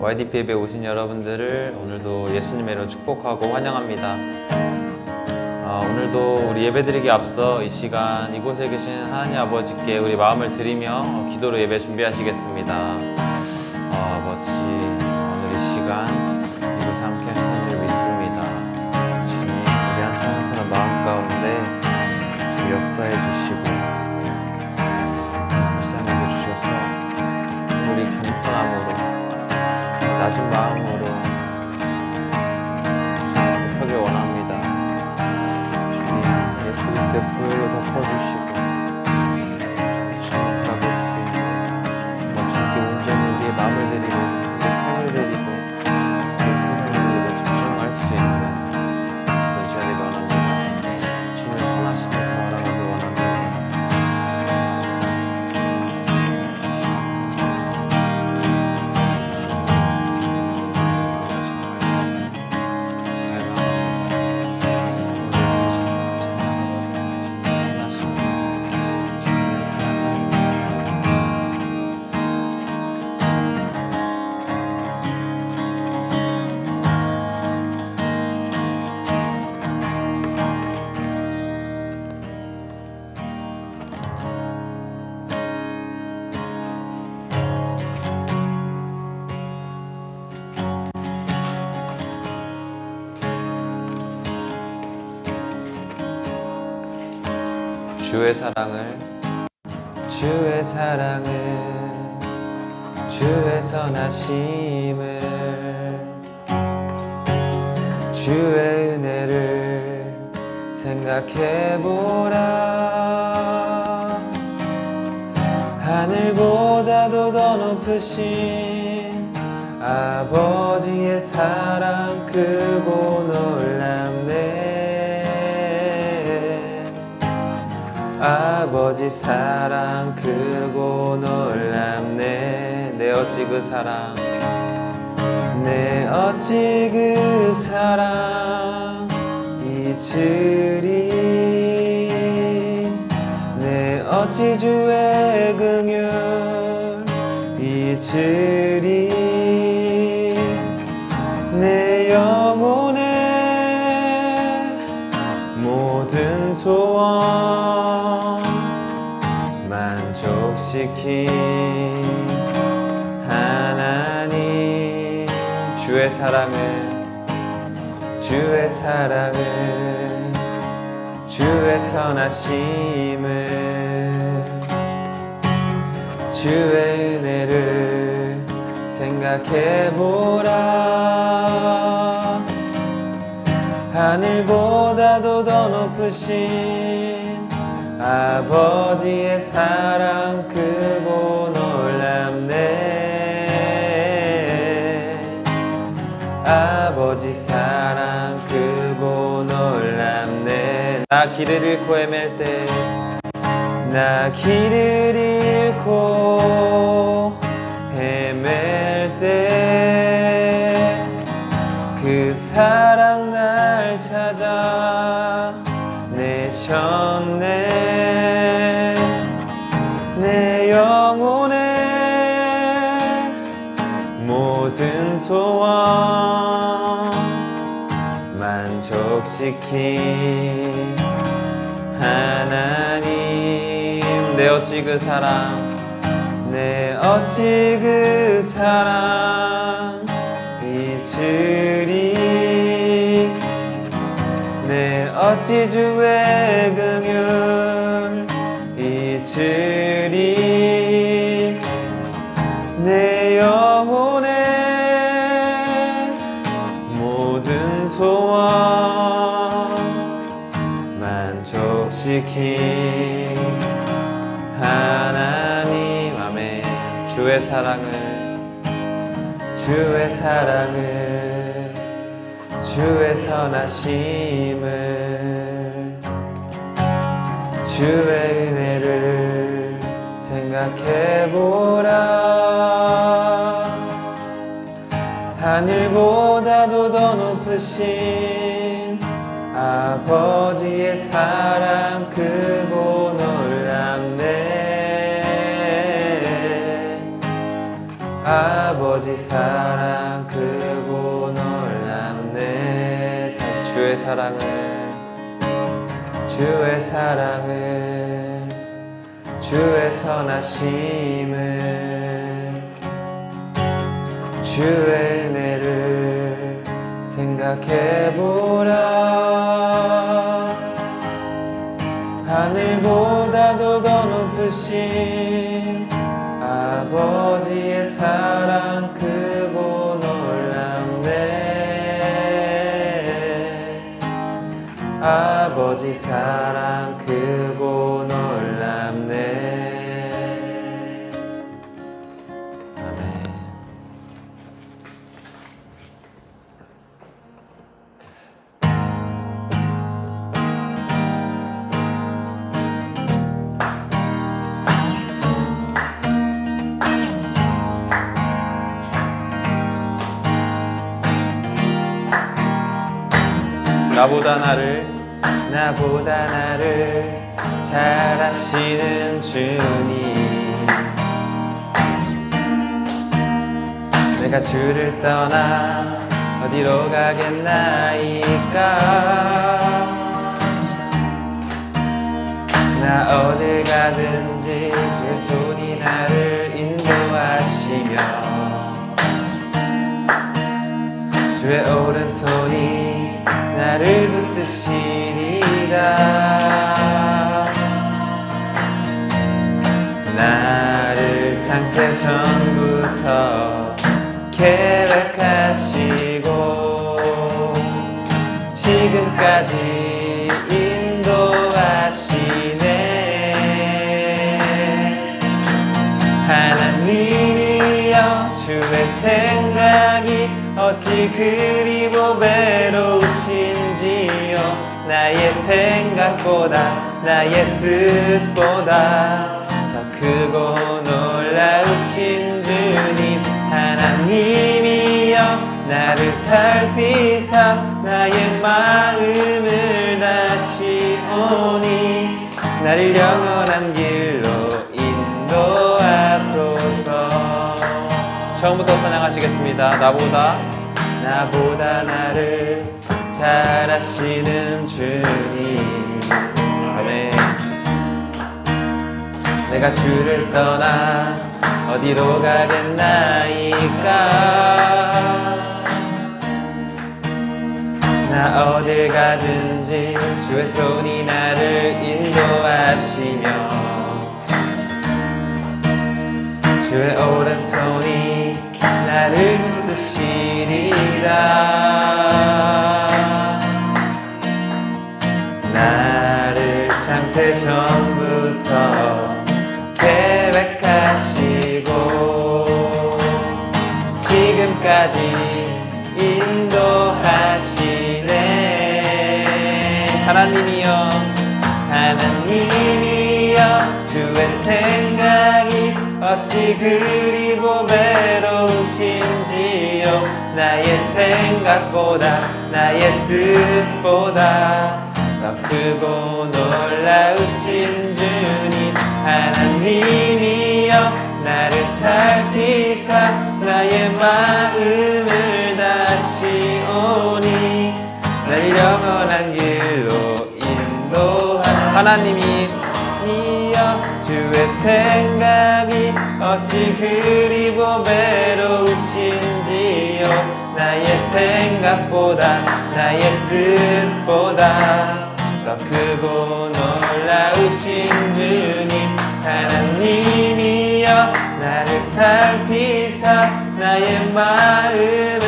YDP 예배 오신 여러분들을 오늘도 예수님의 이름으로 축복하고 환영합니다. 오늘도 우리 예배드리기 앞서 이 시간 이곳에 계신 하나님 아버지께 우리 마음을 드리며 기도로 예배 준비하시겠습니다. 아버지, 오늘 이 시간 이곳에 함께 하시는 줄 믿습니다. 주님, 우리 한 사람 한 사람 마음 가운데 좀 역사해 주시고 불쌍하게 주셔서 우리 겸손함으로 낮은 마음으로 주님 서길 원합니다. 주님, 예수 그리스도의 보혈로 덮어주시고 주님 가볼 수 있고 주님께 온전히 우리의 마음을 드리고 우리의 삶을 드리고 우리의 생명을 드리고 집중할 수 있는 그런 시간이 되기 원합니다. 주님의 선하심을 바라보기 원합니다. 주의 사랑을 주의 선하심을 주의 은혜를 생각해보라. 하늘보다도 더 높으신 아버지의 사랑 크고 놀랍네. 아버지 사랑 크고 놀랍네. 내 어찌 그 사랑 잊으리. 내 어찌 주의 긍휼 잊으리. 내 영혼의 모든 소원 만족시킨 하나님. 주의 사랑을 주의 선하심을 주의 은혜를 생각해보라. 하늘보다도 더 높으신 아버지의 사랑 크고 놀랍네. 아버지 사랑 크고 놀랍네. 나 길을 잃고 헤맬 때 그 사랑 날 찾아 내셨네. 내 영혼의 모든 소원 만족시킨 하나님. 내 어찌 그 사랑 잊으리. 내 어찌 주의 긍휼 잊으리. 내 영혼의 모든 소원 만족시킨 하나님. 아멘. 주의 사랑을 주의 선하심을 주의 은혜를 생각해보라. 하늘보다도 더 높으신 아버지의 사랑 크고 놀랍네. 아버지 사랑 크고 놀랍네. 다시 주의 사랑은 주의 선하심을 주의 은혜를 생각해보라. 하늘보다도 더 높으신 아버지의 사랑 크고 놀랍네. 아버지 사랑 크고 놀랍네. 아멘. 나보다 나를 잘 아시는 주님, 내가 주를 떠나 어디로 가겠나이까. 나 어딜 가든지 주의 손이 나를 인도하시며 주의 오른손이 나를 붙드시리라. 나를 창세 전부터 계획하시고 지금까지 인도하시네. 하나님이여 주의 생각이 어찌 그리 보배로우신지요. 나의 생각보다 나의 뜻보다 더 크고 놀라우신 주님. 하나님이여 나를 살피사 나의 마음을 다시 오니 나를 영원한 길로 인도하소서. 처음부터 찬양하시겠습니다. 나보다 나를 잘 아시는 주님. 아멘. 내가 주를 떠나 어디로 가겠나이까. 나 어딜 가든지 주의 손이 나를 인도하시며 주의 오른손이 나를 붙드시리라. 나를 창세 전부터 계획하시고 지금까지 인도하시네. 하나님이여 주의 생각이 어찌 그리 보배로우신지요. 나의 생각보다 나의 뜻보다 더 크고 놀라우신 주님. 하나님이여 나를 살피사 나의 마음을 다시 오니 날 영원한 길로 인도하라. 하나님이여 주의 생각이 어찌 그리 보배로우신지요. 나의 생각보다 나의 뜻보다 더 크고 놀라우신 주님. 하나님이여 나를 살피사 나의 마음을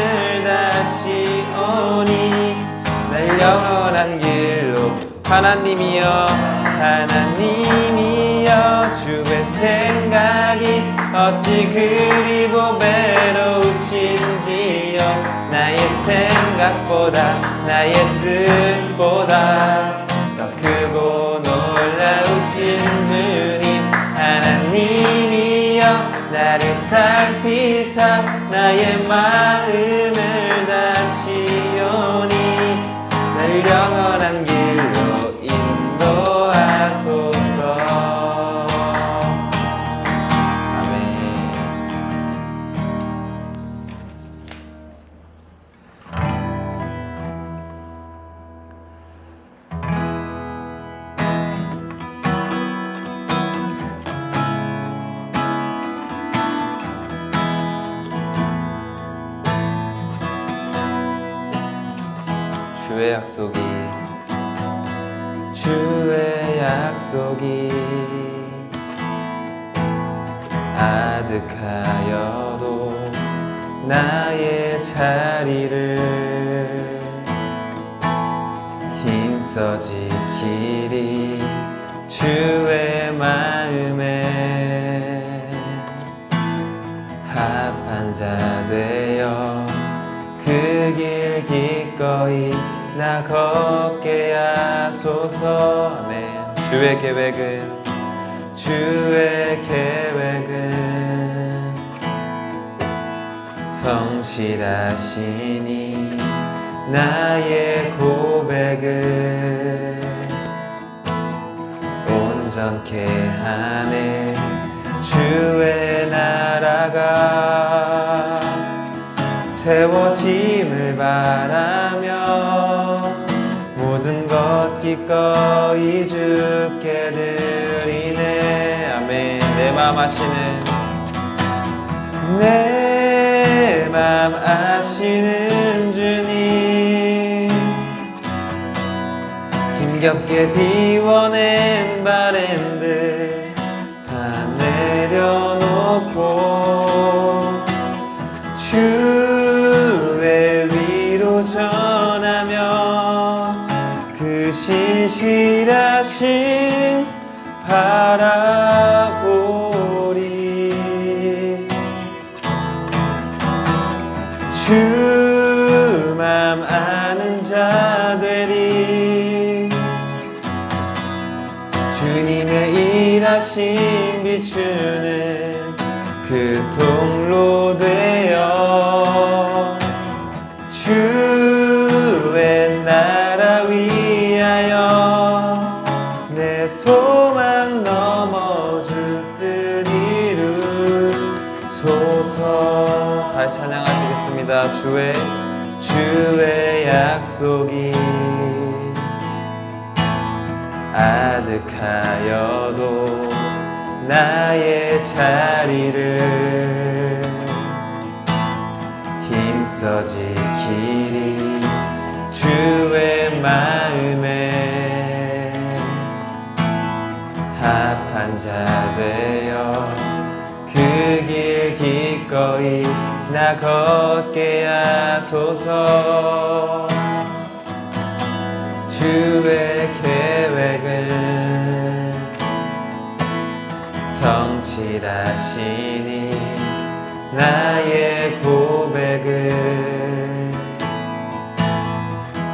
다시 오니 날 영원한 길로. 하나님이여 주의 생각이 어찌 그리 보배로우신지요. 나의 생각보다 나의 뜻보다 더 크고 놀라우신 주님. 하나님이여 나를 살피사 나의 마음을 다시 오니 날 영원한 길로 인도하소서. 아멘. 주의 약속이 아득하여도 나의 자리를 힘써 지키리 주의 마음에 합한 자 되어 그 길 기꺼이 나 걷게 하소서. 아멘. 주의 계획은 성실하시니 나의 고백을 온전케 하네. 주의 나라가 세워짐을 바라며 모든 것 기꺼이 주께 드리네. 아멘. 내 맘 아시는 주님, 힘겹게 비워낸 바램들 다 내려놓고 주의 위로 전하며 그 신실하신 바라보리. 주 맘 아는 자 되리. 주님의 일하심 비추는 그 통로 되어 주의 나라 위하여 내 소망 넘어 주 뜻 이루소서. 다시 찬양하시겠습니다. 주의 약속이 아득하여도 나의 자리를 힘써 지키리 주의 마음에 합한 자 되어 그 길 기꺼이 나 걷게 하소서. 주의 계획은 성실하시니 나의 고백을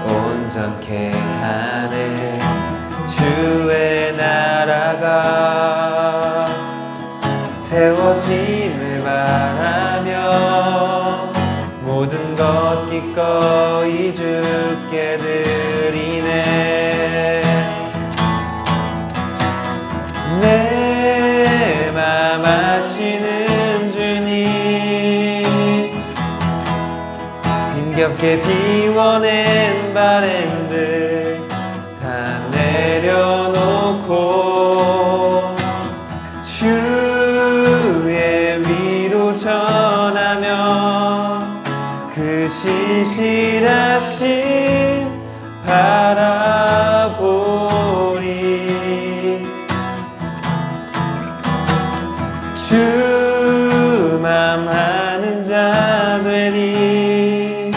온전케 하네. 주의 나라가 세워짐을 바라며 모든 것 기꺼이 주께 드리네. 내 맘 아시는 주님, 힘겹게 비워낸 바램들 다 내려놓고 주의 위로 전하며 그 신실하신 바라보리. 주 맘 아는 자 되리.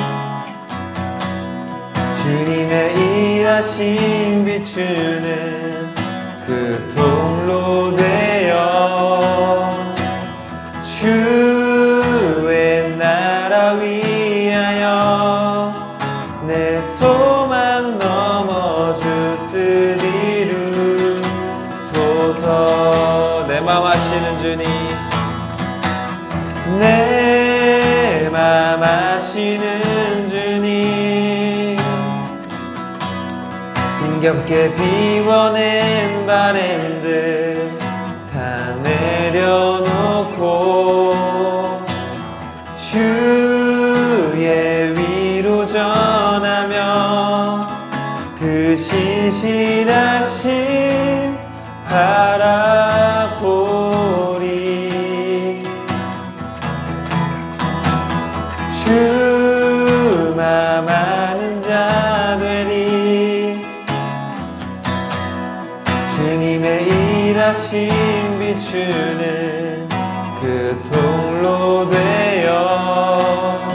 주님의 일하심 비추는 그 통로 되어 주의 나라 위하여 내 소망 넘어 주 뜻 이루소서. 내 맘 아시는 주님, 내 맘 아시는 주님, 힘겹게 비워낸 바램들 다 내려놓고 주의 위로 전하며 그 신실하신 바라보리. 주 맘 아는 자 되리. 주는 그 통로 되어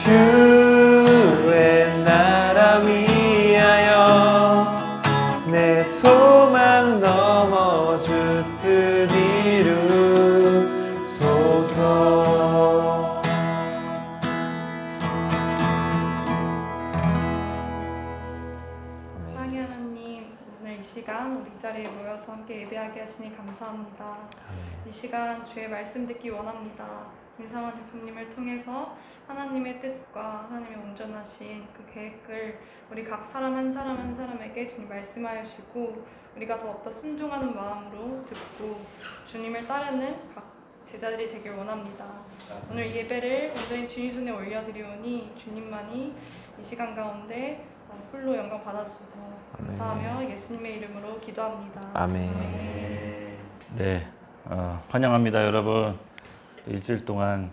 주의 나라 위하여 내 소망 넘어 주 뜻 이루소서. 사랑의 하나님, 오늘 이 시간 우리 이 자리에 모여서 함께 예배하게 하시니 감사합니다. 이 시간 주의 말씀 듣기 원합니다. 김상원 대표님을 통해서 하나님의 뜻과 하나님의 온전하신 그 계획을 우리 각 사람 한 사람 한 사람에게 주님 말씀하여 주시고 우리가 더욱더 순종하는 마음으로 듣고 주님을 따르는 각 제자들이 되길 원합니다. 오늘 이 예배를 온전히 주님 손에 올려드리오니 주님만이 이 시간 가운데 홀로 영광 받아주셔서 감사하며 예수님의 이름으로 기도합니다. 아멘. 네, 환영합니다, 여러분. 일주일 동안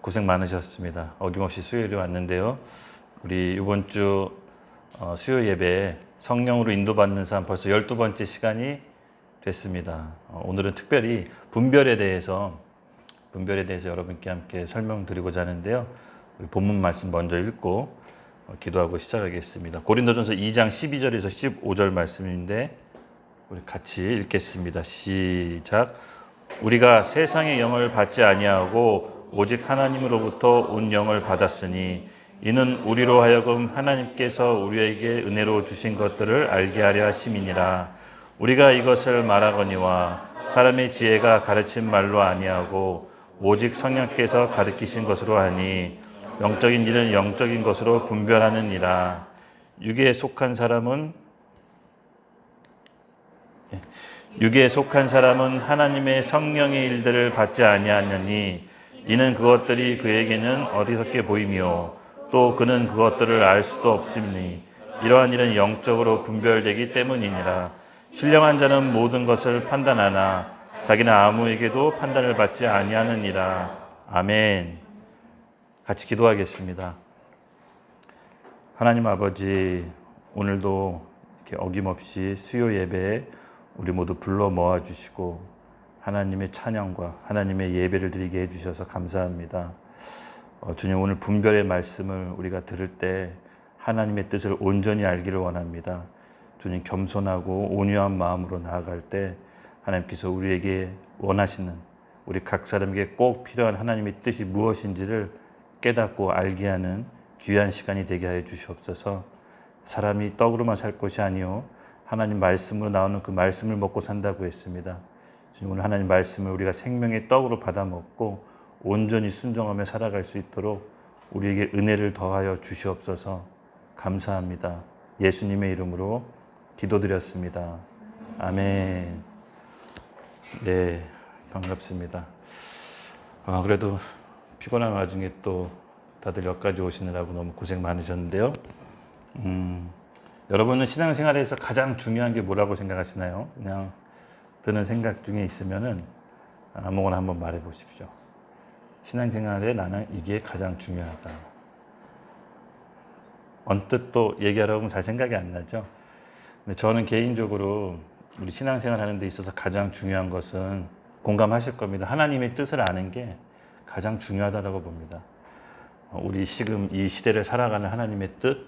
고생 많으셨습니다. 어김없이 수요일에 왔는데요. 우리 이번 주 수요 예배에 성령으로 인도받는 삶 벌써 12번째 시간이 됐습니다. 오늘은 특별히 분별에 대해서 여러분께 함께 설명드리고자 하는데요. 우리 본문 말씀 먼저 읽고 기도하고 시작하겠습니다. 고린도전서 2장 12절에서 15절 말씀인데 우리 같이 읽겠습니다. 시작. 우리가 세상의 영을 받지 아니하고 오직 하나님으로부터 온 영을 받았으니 이는 우리로 하여금 하나님께서 우리에게 은혜로 주신 것들을 알게 하려 하심이니라. 우리가 이것을 말하거니와 사람의 지혜가 가르친 말로 아니하고 오직 성령께서 가르치신 것으로 하니 영적인 일은 영적인 것으로 분별하느니라. 육에 속한 사람은 하나님의 성령의 일들을 받지 아니하느니 이는 그것들이 그에게는 어리석게 보이며 또 그는 그것들을 알 수도 없으니 이러한 일은 영적으로 분별되기 때문이니라. 신령한 자는 모든 것을 판단하나 자기는 아무에게도 판단을 받지 아니하느니라. 아멘. 같이 기도하겠습니다. 하나님 아버지, 오늘도 이렇게 어김없이 수요 예배에 우리 모두 불러 모아 주시고 하나님의 찬양과 하나님의 예배를 드리게 해주셔서 감사합니다. 주님, 오늘 분별의 말씀을 우리가 들을 때 하나님의 뜻을 온전히 알기를 원합니다. 주님, 겸손하고 온유한 마음으로 나아갈 때 하나님께서 우리에게 원하시는, 우리 각 사람에게 꼭 필요한 하나님의 뜻이 무엇인지를 깨닫고 알게 하는 귀한 시간이 되게 하여 주시옵소서. 사람이 떡으로만 살 것이 아니요 하나님 말씀으로 나오는 그 말씀을 먹고 산다고 했습니다. 주님, 오늘 하나님 말씀을 우리가 생명의 떡으로 받아 먹고 온전히 순종하며 살아갈 수 있도록 우리에게 은혜를 더하여 주시옵소서. 감사합니다. 예수님의 이름으로 기도드렸습니다. 아멘. 네, 반갑습니다. 그래도 피곤한 와중에 또 다들 여기까지 오시느라고 너무 고생 많으셨는데요. 여러분은 신앙생활에서 가장 중요한 게 뭐라고 생각하시나요? 그냥 드는 생각 중에 있으면은 아무거나 한번 말해 보십시오. 신앙생활에 나는 이게 가장 중요하다. 언뜻 또 얘기하라고 하면 잘 생각이 안 나죠. 근데 저는 개인적으로 우리 신앙생활 하는 데 있어서 가장 중요한 것은 공감하실 겁니다. 하나님의 뜻을 아는 게 가장 중요하다고 봅니다. 우리 지금 이 시대를 살아가는 하나님의 뜻,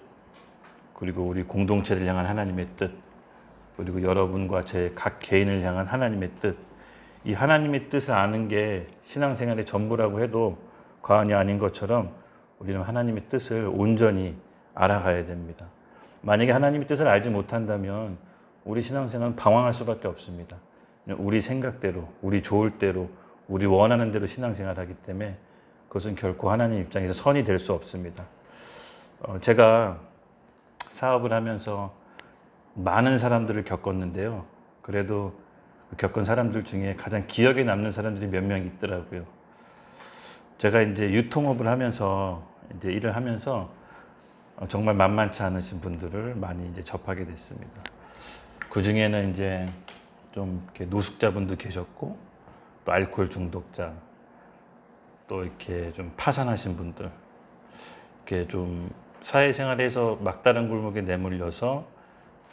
그리고 우리 공동체를 향한 하나님의 뜻, 그리고 여러분과 제 각 개인을 향한 하나님의 뜻, 이 하나님의 뜻을 아는 게 신앙생활의 전부라고 해도 과언이 아닌 것처럼 우리는 하나님의 뜻을 온전히 알아가야 됩니다. 만약에 하나님의 뜻을 알지 못한다면 우리 신앙생활은 방황할 수밖에 없습니다. 우리 생각대로, 우리 좋을 대로, 우리 원하는 대로 신앙생활하기 때문에 그것은 결코 하나님 입장에서 선이 될 수 없습니다. 제가 사업을 하면서 많은 사람들을 겪었는데요. 그래도 겪은 사람들 중에 가장 기억에 남는 사람들이 몇 명 있더라고요. 제가 이제 유통업을 하면서 이제 일을 하면서 정말 만만치 않으신 분들을 많이 이제 접하게 됐습니다. 그 중에는 이제 좀 이렇게 노숙자분도 계셨고, 또 알코올 중독자, 또 이렇게 좀 파산하신 분들, 이렇게 좀 사회생활에서 막다른 골목에 내몰려서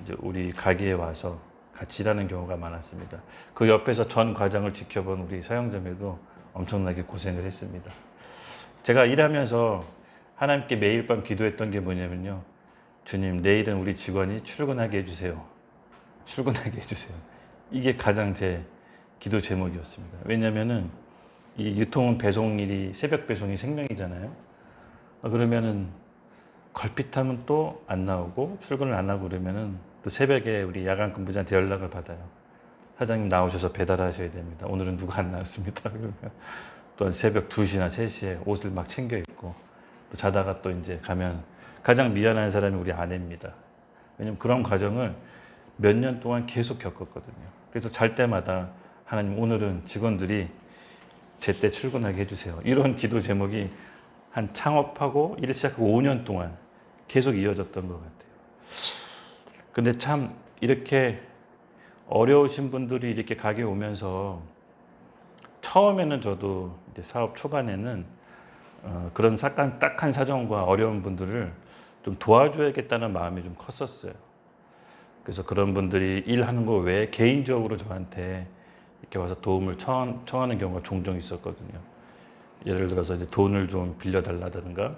이제 우리 가게에 와서 같이 일하는 경우가 많았습니다. 그 옆에서 전 과정을 지켜본 우리 서영자매도 엄청나게 고생을 했습니다. 제가 일하면서 하나님께 매일 밤 기도했던 게 뭐냐면요. 주님, 내일은 우리 직원이 출근하게 해주세요. 출근하게 해주세요. 이게 가장 제 기도 제목이었습니다. 왜냐면은 이 유통은 배송일이 새벽 배송이 생명이잖아요. 그러면은 걸핏하면 또 안 나오고 출근을 안 하고 그러면은 또 새벽에 우리 야간 근무자한테 연락을 받아요. 사장님 나오셔서 배달하셔야 됩니다. 오늘은 누가 안 나왔습니다. 그러면 또 새벽 2시나 3시에 옷을 막 챙겨 입고 또 자다가 또 이제 가면 가장 미안한 사람이 우리 아내입니다. 왜냐면 그런 과정을 몇 년 동안 계속 겪었거든요. 그래서 잘 때마다 하나님 오늘은 직원들이 제때 출근하게 해주세요. 이런 기도 제목이 한 창업하고 일 시작하고 5년 동안 계속 이어졌던 것 같아요. 근데 참 이렇게 어려우신 분들이 이렇게 가게 오면서 처음에는 저도 이제 사업 초반에는 그런 딱한 사정과 어려운 분들을 좀 도와줘야겠다는 마음이 좀 컸었어요. 그래서 그런 분들이 일하는 거 외에 개인적으로 저한테 이렇게 와서 도움을 청하는 경우가 종종 있었거든요. 예를 들어서 이제 돈을 좀 빌려달라든가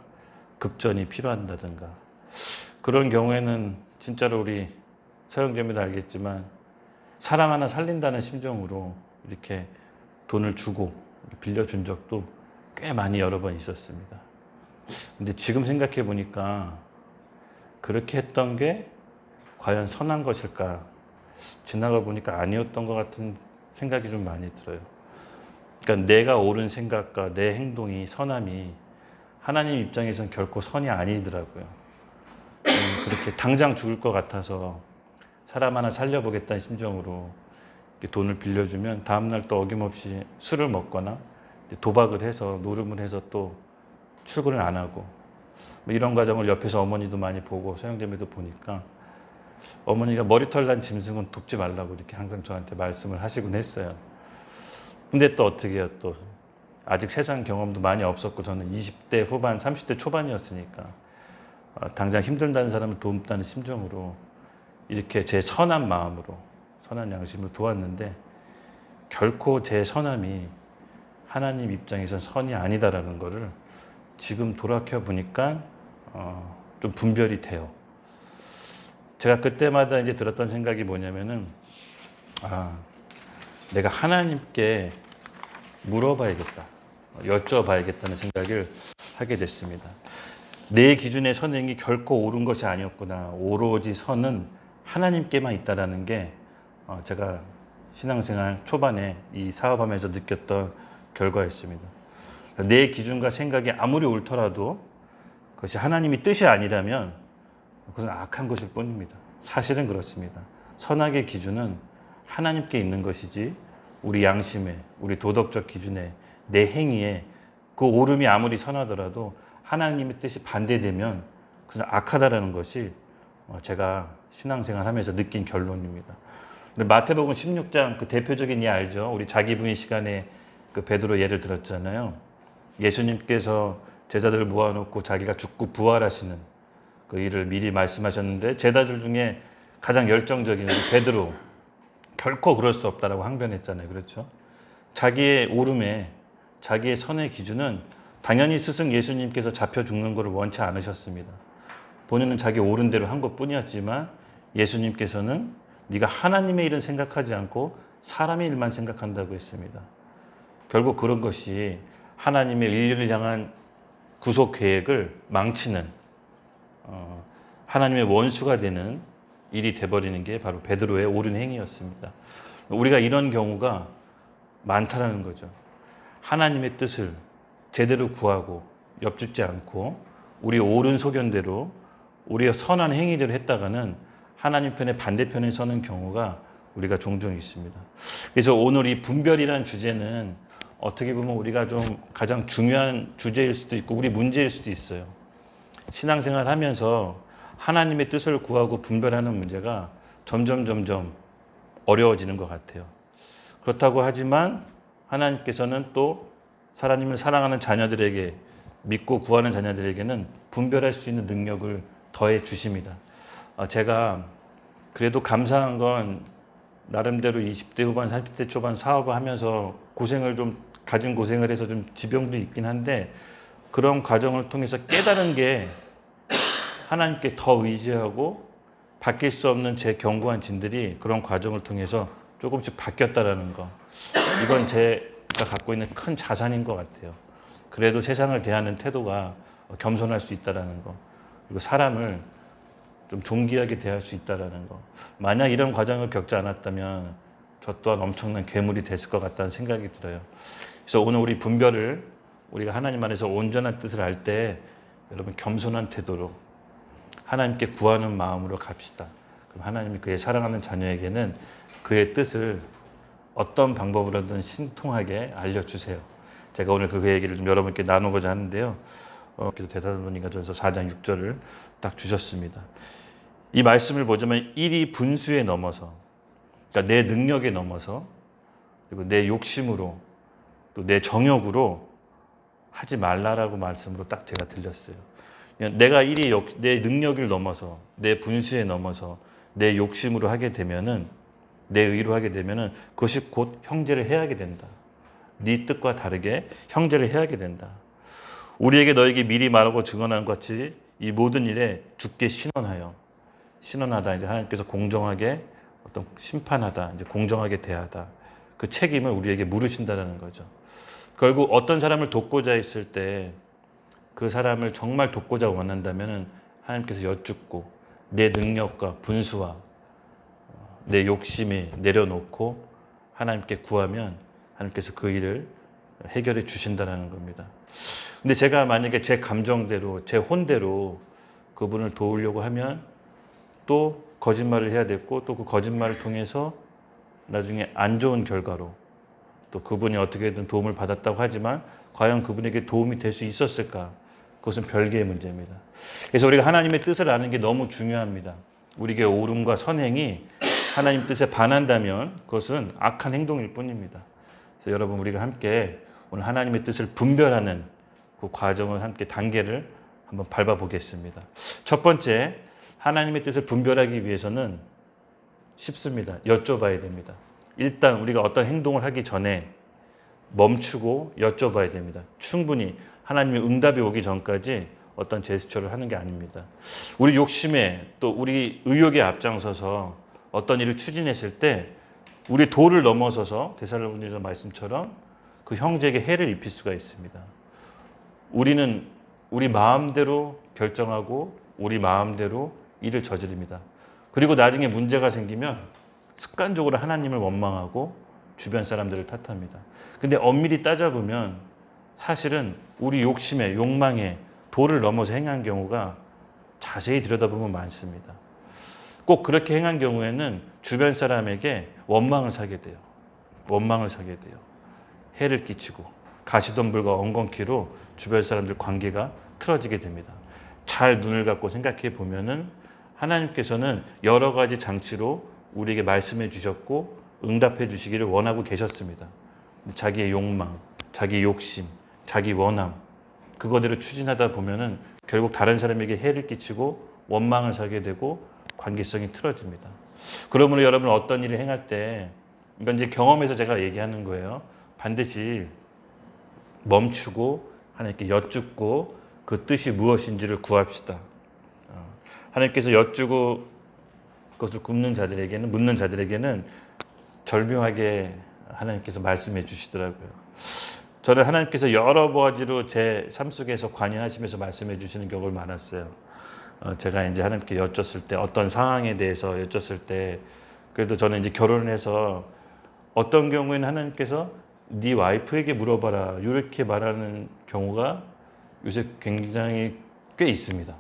급전이 필요한다든가 그런 경우에는 진짜로 우리 서영재입니다 알겠지만 사람 하나 살린다는 심정으로 이렇게 돈을 주고 빌려준 적도 꽤 많이 여러 번 있었습니다. 근데 지금 생각해 보니까 그렇게 했던 게 과연 선한 것일까? 지나가 보니까 아니었던 것 같은 생각이 좀 많이 들어요. 그러니까 내가 옳은 생각과 내 행동이 선함이 하나님 입장에선 결코 선이 아니더라고요. 그렇게 당장 죽을 것 같아서 사람 하나 살려보겠다는 심정으로 돈을 빌려주면 다음날 또 어김없이 술을 먹거나 도박을 해서 노름을 해서 또 출근을 안 하고 이런 과정을 옆에서 어머니도 많이 보고 서영재매도 보니까 어머니가 머리털 난 짐승은 돕지 말라고 이렇게 항상 저한테 말씀을 하시곤 했어요. 근데 또 어떻게 해요? 또 아직 세상 경험도 많이 없었고 저는 20대 후반, 30대 초반이었으니까 당장 힘들다는 사람을 돕다는 심정으로 이렇게 제 선한 마음으로 선한 양심으로 도왔는데 결코 제 선함이 하나님 입장에선 선이 아니다라는 거를 지금 돌아켜 보니까 좀 분별이 돼요. 제가 그때마다 이제 들었던 생각이 뭐냐면은 내가 하나님께 물어봐야겠다, 여쭤봐야겠다는 생각을 하게 됐습니다. 내 기준의 선행이 결코 옳은 것이 아니었구나. 오로지 선은 하나님께만 있다라는 게 제가 신앙생활 초반에 이 사업하면서 느꼈던 결과였습니다. 내 기준과 생각이 아무리 옳더라도 그것이 하나님의 뜻이 아니라면 그것은 악한 것일 뿐입니다. 사실은 그렇습니다. 선악의 기준은 하나님께 있는 것이지 우리 양심에, 우리 도덕적 기준에, 내 행위에 그 옳음이 아무리 선하더라도 하나님의 뜻이 반대되면 그것은 악하다라는 것이 제가 신앙생활 하면서 느낀 결론입니다. 마태복음 16장 그 대표적인 예 알죠? 우리 자기부인 시간에 그 베드로 예를 들었잖아요. 예수님께서 제자들을 모아놓고 자기가 죽고 부활하시는 그 일을 미리 말씀하셨는데 제자들 중에 가장 열정적인 베드로 결코 그럴 수 없다라고 항변했잖아요. 그렇죠? 자기의 옳음에 자기의 선의 기준은 당연히 스승 예수님께서 잡혀 죽는 것을 원치 않으셨습니다. 본인은 자기 옳은 대로 한 것뿐이었지만 예수님께서는 네가 하나님의 일은 생각하지 않고 사람의 일만 생각한다고 했습니다. 결국 그런 것이 하나님의 인류를 향한 구속 계획을 망치는 하나님의 원수가 되는 일이 돼버리는 게 바로 베드로의 옳은 행위였습니다. 우리가 이런 경우가 많다라는 거죠. 하나님의 뜻을 제대로 구하고 엽죽지 않고 우리 옳은 소견대로 우리의 선한 행위대로 했다가는 하나님 편의 반대편에 서는 경우가 우리가 종종 있습니다. 그래서 오늘 이 분별이라는 주제는 어떻게 보면 우리가 좀 가장 중요한 주제일 수도 있고 우리 문제일 수도 있어요. 신앙생활 하면서 하나님의 뜻을 구하고 분별하는 문제가 점점 어려워지는 것 같아요. 그렇다고 하지만 하나님께서는 또 하나님을 사랑하는 자녀들에게 믿고 구하는 자녀들에게는 분별할 수 있는 능력을 더해 주십니다. 제가 그래도 감사한 건 나름대로 20대 후반, 30대 초반 사업을 하면서 고생을 좀 가진 고생을 해서 좀 지병도 있긴 한데 그런 과정을 통해서 깨달은 게 하나님께 더 의지하고 바뀔 수 없는 제 견고한 진들이 그런 과정을 통해서 조금씩 바뀌었다라는 거. 이건 제가 갖고 있는 큰 자산인 것 같아요. 그래도 세상을 대하는 태도가 겸손할 수 있다라는 거. 그리고 사람을 좀 존귀하게 대할 수 있다라는 거. 만약 이런 과정을 겪지 않았다면 저 또한 엄청난 괴물이 됐을 것 같다는 생각이 들어요. 그래서 오늘 우리 분별을 우리가 하나님 안에서 온전한 뜻을 알 때 여러분 겸손한 태도로 하나님께 구하는 마음으로 갑시다. 그럼 하나님이 그의 사랑하는 자녀에게는 그의 뜻을 어떤 방법으로든 신통하게 알려주세요. 제가 오늘 그 얘기를 좀 여러분께 나누고자 하는데요. 그래서 데살로니가전서 4장 6절을 딱 주셨습니다. 이 말씀을 보자면 일이 분수에 넘어서, 그러니까 내 능력에 넘어서, 그리고 내 욕심으로, 또 내 정욕으로 하지 말라라고 말씀으로 딱 제가 들렸어요. 내가 내 능력을 넘어서, 내 분수에 넘어서, 내 욕심으로 하게 되면은, 내 의로 하게 되면은 그것이 곧 형제를 해하게 된다. 네 뜻과 다르게 형제를 해하게 된다. 우리에게 너에게 미리 말하고 증언한 것 같이 이 모든 일에 주께 신원하다. 이제 하나님께서 공정하게 어떤 심판하다, 이제 공정하게 대하다. 그 책임을 우리에게 물으신다는 거죠. 결국 어떤 사람을 돕고자 했을 때 그 사람을 정말 돕고자 원한다면 하나님께서 여쭙고 내 능력과 분수와 내 욕심이 내려놓고 하나님께 구하면 하나님께서 그 일을 해결해 주신다는 겁니다. 근데 제가 만약에 제 감정대로, 제 혼대로 그분을 도우려고 하면 또 거짓말을 해야 됐고 또 그 거짓말을 통해서 나중에 안 좋은 결과로 또 그분이 어떻게든 도움을 받았다고 하지만 과연 그분에게 도움이 될 수 있었을까? 그것은 별개의 문제입니다. 그래서 우리가 하나님의 뜻을 아는 게 너무 중요합니다. 우리에게 옳음과 선행이 하나님 뜻에 반한다면 그것은 악한 행동일 뿐입니다. 그래서 여러분 우리가 함께 오늘 하나님의 뜻을 분별하는 그 과정을 함께 단계를 한번 밟아보겠습니다. 첫 번째, 하나님의 뜻을 분별하기 위해서는 쉽습니다. 여쭤봐야 됩니다. 일단 우리가 어떤 행동을 하기 전에 멈추고 여쭤봐야 됩니다. 충분히 하나님의 응답이 오기 전까지 어떤 제스처를 하는 게 아닙니다. 우리 욕심에 또 우리 의욕에 앞장서서 어떤 일을 추진했을 때 우리 도를 넘어서서 데살로니가서 말씀처럼 그 형제에게 해를 입힐 수가 있습니다. 우리는 우리 마음대로 결정하고 우리 마음대로 일을 저지릅니다. 그리고 나중에 문제가 생기면 습관적으로 하나님을 원망하고 주변 사람들을 탓합니다. 근데 엄밀히 따져보면 사실은 우리 욕심에 욕망에 도를 넘어서 행한 경우가 자세히 들여다보면 많습니다. 꼭 그렇게 행한 경우에는 주변 사람에게 원망을 사게 돼요. 해를 끼치고 가시덤불과 엉겅퀴로 주변 사람들 관계가 틀어지게 됩니다. 잘 눈을 감고 생각해 보면은 하나님께서는 여러 가지 장치로 우리에게 말씀해 주셨고 응답해 주시기를 원하고 계셨습니다. 자기의 욕망, 자기 욕심, 자기 원함 그거대로 추진하다 보면은 결국 다른 사람에게 해를 끼치고 원망을 사게 되고 관계성이 틀어집니다. 그러므로 여러분 어떤 일을 행할 때 이건 이제 경험에서 제가 얘기하는 거예요. 반드시 멈추고 하나님께 여쭙고 그 뜻이 무엇인지를 구합시다. 하나님께서 여쭈고 그것을 묻는 자들에게는 절묘하게 하나님께서 말씀해 주시더라고요. 저는 하나님께서 여러 가지로 제 삶 속에서 관여하시면서 말씀해 주시는 경우가 많았어요. 제가 이제 하나님께 여쭙을 때 어떤 상황에 대해서 여쭙을 때 그래도 저는 이제 결혼을 해서 어떤 경우에는 하나님께서 네 와이프에게 물어봐라 이렇게 말하는 경우가 요새 굉장히 꽤 있습니다.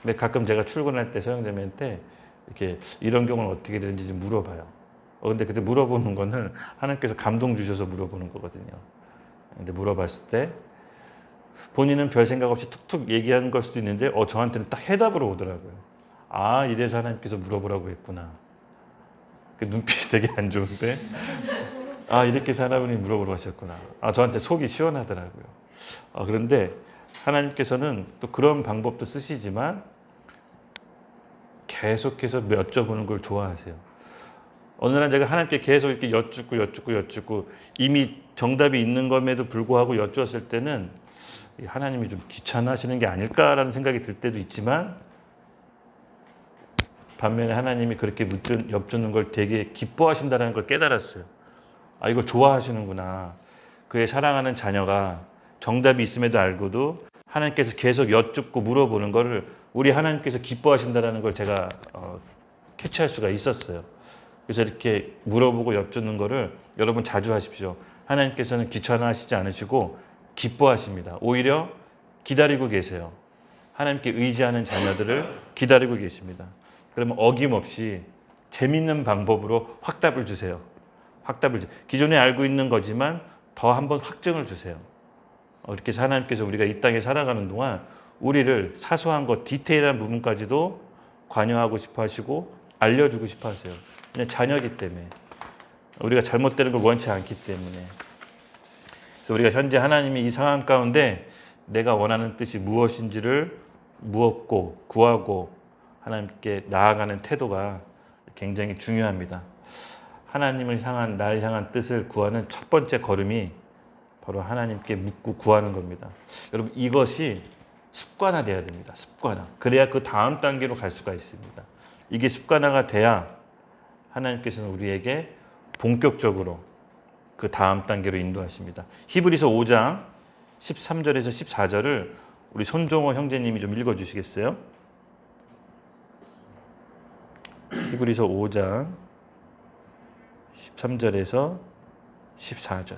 근데 가끔 제가 출근할 때 서영자매한테 이렇게 이런 경우는 어떻게 되는지 좀 물어봐요. 근데 그때 물어보는 거는 하나님께서 감동 주셔서 물어보는 거거든요. 근데 물어봤을 때 본인은 별 생각 없이 툭툭 얘기하는 걸 수도 있는데 저한테는 딱 해답으로 오더라고요. 아, 이래서 하나님께서 물어보라고 했구나. 그 눈빛이 되게 안 좋은데 아, 이렇게 해서 하나님이 물어보라고 하셨구나. 저한테 속이 시원하더라고요. 그런데 하나님께서는 또 그런 방법도 쓰시지만 계속해서 여쭤보는 걸 좋아하세요. 어느 날 제가 하나님께 계속 이렇게 여쭙고 이미 정답이 있는 것에도 불구하고 여쭈었을 때는 하나님이 좀 귀찮아하시는 게 아닐까라는 생각이 들 때도 있지만, 반면에 하나님이 그렇게 엽주는 걸 되게 기뻐하신다는 걸 깨달았어요. 아, 이걸 좋아하시는구나. 그의 사랑하는 자녀가 정답이 있음에도 알고도 하나님께서 계속 여쭙고 물어보는 거를 우리 하나님께서 기뻐하신다는 걸 제가 캐치할 수가 있었어요. 그래서 이렇게 물어보고 여쭙는 거를 여러분 자주 하십시오. 하나님께서는 귀찮아하시지 않으시고 기뻐하십니다. 오히려 기다리고 계세요. 하나님께 의지하는 자녀들을 기다리고 계십니다. 그러면 어김없이 재밌는 방법으로 확답을 주세요. 기존에 알고 있는 거지만 더 한번 확증을 주세요. 이렇게 해서 하나님께서 우리가 이 땅에 살아가는 동안 우리를 사소한 것, 디테일한 부분까지도 관여하고 싶어 하시고 알려주고 싶어 하세요. 그냥 자녀이기 때문에, 우리가 잘못되는 걸 원치 않기 때문에. 그래서 우리가 현재 하나님이 이 상황 가운데 내가 원하는 뜻이 무엇인지를 묻고 구하고 하나님께 나아가는 태도가 굉장히 중요합니다. 하나님을 향한, 나를 향한 뜻을 구하는 첫 번째 걸음이 바로 하나님께 묻고 구하는 겁니다. 여러분, 이것이 습관화돼야 됩니다. 습관화. 그래야 그 다음 단계로 갈 수가 있습니다. 이게 습관화가 돼야 하나님께서는 우리에게 본격적으로 그 다음 단계로 인도하십니다. 히브리서 5장 13절에서 14절을 우리 손종호 형제님이 좀 읽어주시겠어요? 히브리서 5장 13절에서 14절.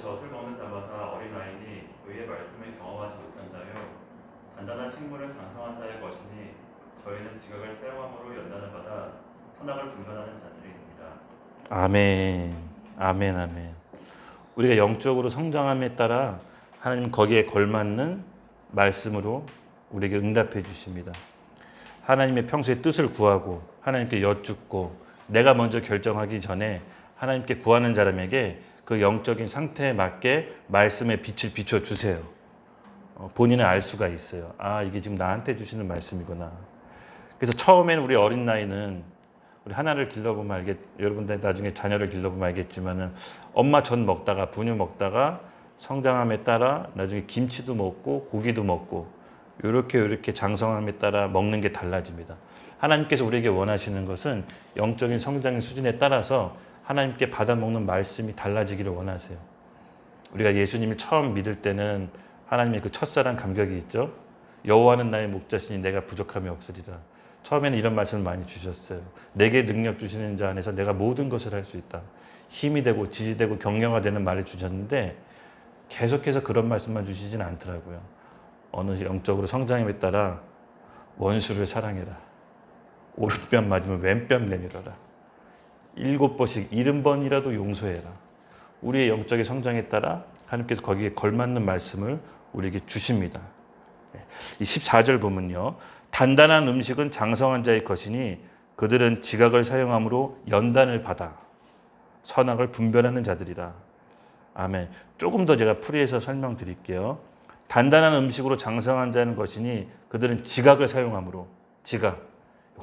젖을 먹는 자마다 어린아이니 의의 말씀을 경험하지 못한 자요 단단한 식물을 장성한 자의 것이니 저희는 지각을 사용함으로 연단을 받아 선악을 분별하는 자들입니다. 아멘, 아멘, 아멘. 우리가 영적으로 성장함에 따라 하나님 거기에 걸맞는 말씀으로 우리에게 응답해 주십니다. 하나님의 평소의 뜻을 구하고 하나님께 여쭙고 내가 먼저 결정하기 전에 하나님께 구하는 사람에게 그 영적인 상태에 맞게 말씀의 빛을 비춰주세요. 본인은 알 수가 있어요. 아, 이게 지금 나한테 주시는 말씀이구나. 그래서 처음에는 우리 어린 나이는 우리 하나를 길러보면 여러분들 나중에 자녀를 길러보면 알겠지만은 엄마 전 먹다가 분유 먹다가 성장함에 따라 나중에 김치도 먹고 고기도 먹고 이렇게 장성함에 따라 먹는 게 달라집니다. 하나님께서 우리에게 원하시는 것은 영적인 성장의 수준에 따라서 하나님께 받아먹는 말씀이 달라지기를 원하세요. 우리가 예수님을 처음 믿을 때는 하나님의 그 첫사랑 감격이 있죠. 여호와는 나의 목자시니 내가 부족함이 없으리라. 처음에는 이런 말씀을 많이 주셨어요. 내게 능력 주시는 자 안에서 내가 모든 것을 할 수 있다. 힘이 되고 지지되고 격려가 되는 말을 주셨는데 계속해서 그런 말씀만 주시진 않더라고요. 어느 영적으로 성장함에 따라 원수를 사랑해라. 오른뺨 맞으면 왼뺨 내밀어라. 7번씩 70번이라도 용서해라. 우리의 영적인 성장에 따라 하나님께서 거기에 걸맞는 말씀을 우리에게 주십니다. 이 14절 보면요. 단단한 음식은 장성한 자의 것이니 그들은 지각을 사용함으로 연단을 받아 선악을 분별하는 자들이라. 아멘. 조금 더 제가 풀이해서 설명드릴게요. 단단한 음식으로 장성한 자는 것이니 그들은 지각을 사용함으로, 지각,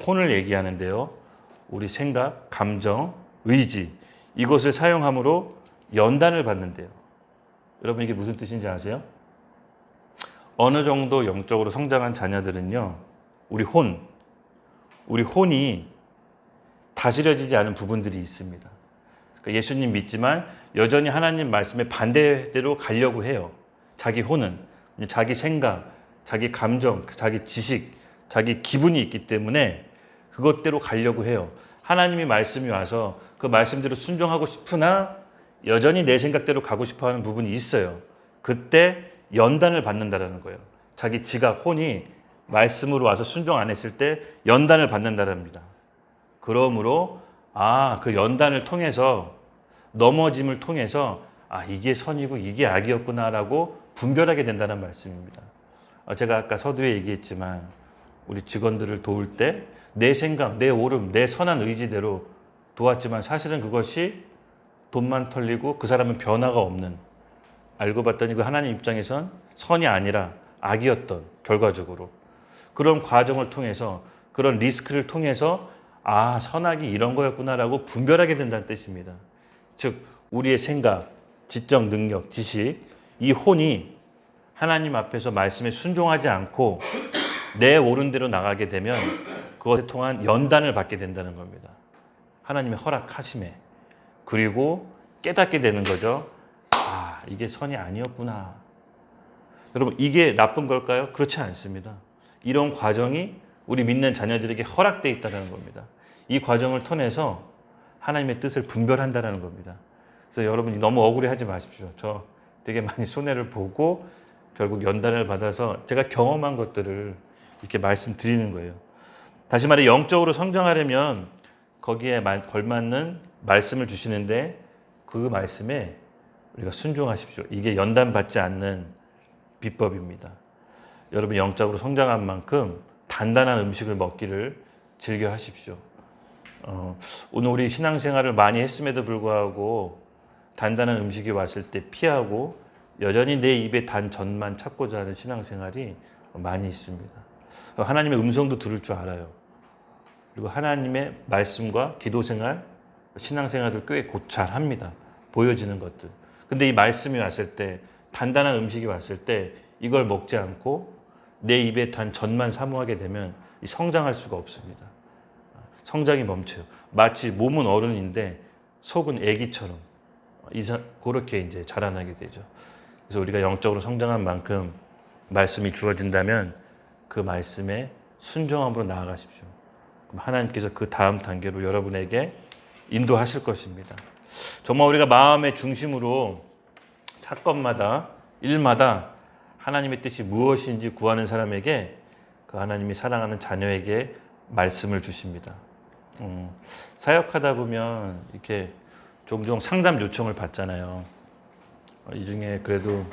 혼을 얘기하는데요. 우리 생각, 감정, 의지 이것을 사용함으로 연단을 받는데요. 여러분 이게 무슨 뜻인지 아세요? 어느 정도 영적으로 성장한 자녀들은요. 우리 혼이 다스려지지 않은 부분들이 있습니다. 그러니까 예수님 믿지만 여전히 하나님 말씀에 반대대로 가려고 해요. 자기 혼은 자기 생각, 자기 감정, 자기 지식, 자기 기분이 있기 때문에 그것대로 가려고 해요. 하나님의 말씀이 와서 그 말씀대로 순종하고 싶으나 여전히 내 생각대로 가고 싶어하는 부분이 있어요. 그때 연단을 받는다라는 거예요. 자기 지각, 혼이 말씀으로 와서 순종 안 했을 때 연단을 받는다랍니다. 그러므로 그 연단을 통해서 넘어짐을 통해서 이게 선이고 이게 악이었구나라고 분별하게 된다는 말씀입니다. 제가 아까 서두에 얘기했지만 우리 직원들을 도울 때 내 생각, 내 옳음, 내 선한 의지대로 도왔지만 사실은 그것이 돈만 털리고 그 사람은 변화가 없는, 알고 봤더니 그 하나님 입장에선 선이 아니라 악이었던, 결과적으로 그런 과정을 통해서 그런 리스크를 통해서 아 선악이 이런 거였구나라고 분별하게 된다는 뜻입니다. 즉 우리의 생각, 지적 능력, 지식 이 혼이 하나님 앞에서 말씀에 순종하지 않고 내 옳은 대로 나가게 되면 그것에 통한 연단을 받게 된다는 겁니다. 하나님의 허락하심에. 그리고 깨닫게 되는 거죠. 아 이게 선이 아니었구나. 여러분 이게 나쁜 걸까요? 그렇지 않습니다. 이런 과정이 우리 믿는 자녀들에게 허락되어 있다는 겁니다. 이 과정을 통해서 하나님의 뜻을 분별한다는 겁니다. 그래서 여러분이 너무 억울해하지 마십시오. 저 되게 많이 손해를 보고 결국 연단을 받아서 제가 경험한 것들을 이렇게 말씀드리는 거예요. 다시 말해 영적으로 성장하려면 거기에 걸맞는 말씀을 주시는데 그 말씀에 우리가 순종하십시오. 이게 연단받지 않는 비법입니다. 여러분 영적으로 성장한 만큼 단단한 음식을 먹기를 즐겨 하십시오. 오늘 우리 신앙생활을 많이 했음에도 불구하고 단단한 음식이 왔을 때 피하고 여전히 내 입에 단 전만 찾고자 하는 신앙생활이 많이 있습니다. 하나님의 음성도 들을 줄 알아요. 그리고 하나님의 말씀과 기도생활, 신앙생활을 꽤 곧 잘합니다. 보여지는 것들. 근데 이 말씀이 왔을 때 단단한 음식이 왔을 때 이걸 먹지 않고 내 입에 단 전만 사모하게 되면 성장할 수가 없습니다. 성장이 멈춰요. 마치 몸은 어른인데 속은 아기처럼 그렇게 이제 자라나게 되죠. 그래서 우리가 영적으로 성장한 만큼 말씀이 주어진다면 그 말씀에 순종함으로 나아가십시오. 그럼 하나님께서 그 다음 단계로 여러분에게 인도하실 것입니다. 정말 우리가 마음의 중심으로 사건마다 일마다 하나님의 뜻이 무엇인지 구하는 사람에게 그 하나님이 사랑하는 자녀에게 말씀을 주십니다. 사역하다 보면 이렇게 종종 상담 요청을 받잖아요. 이 중에 그래도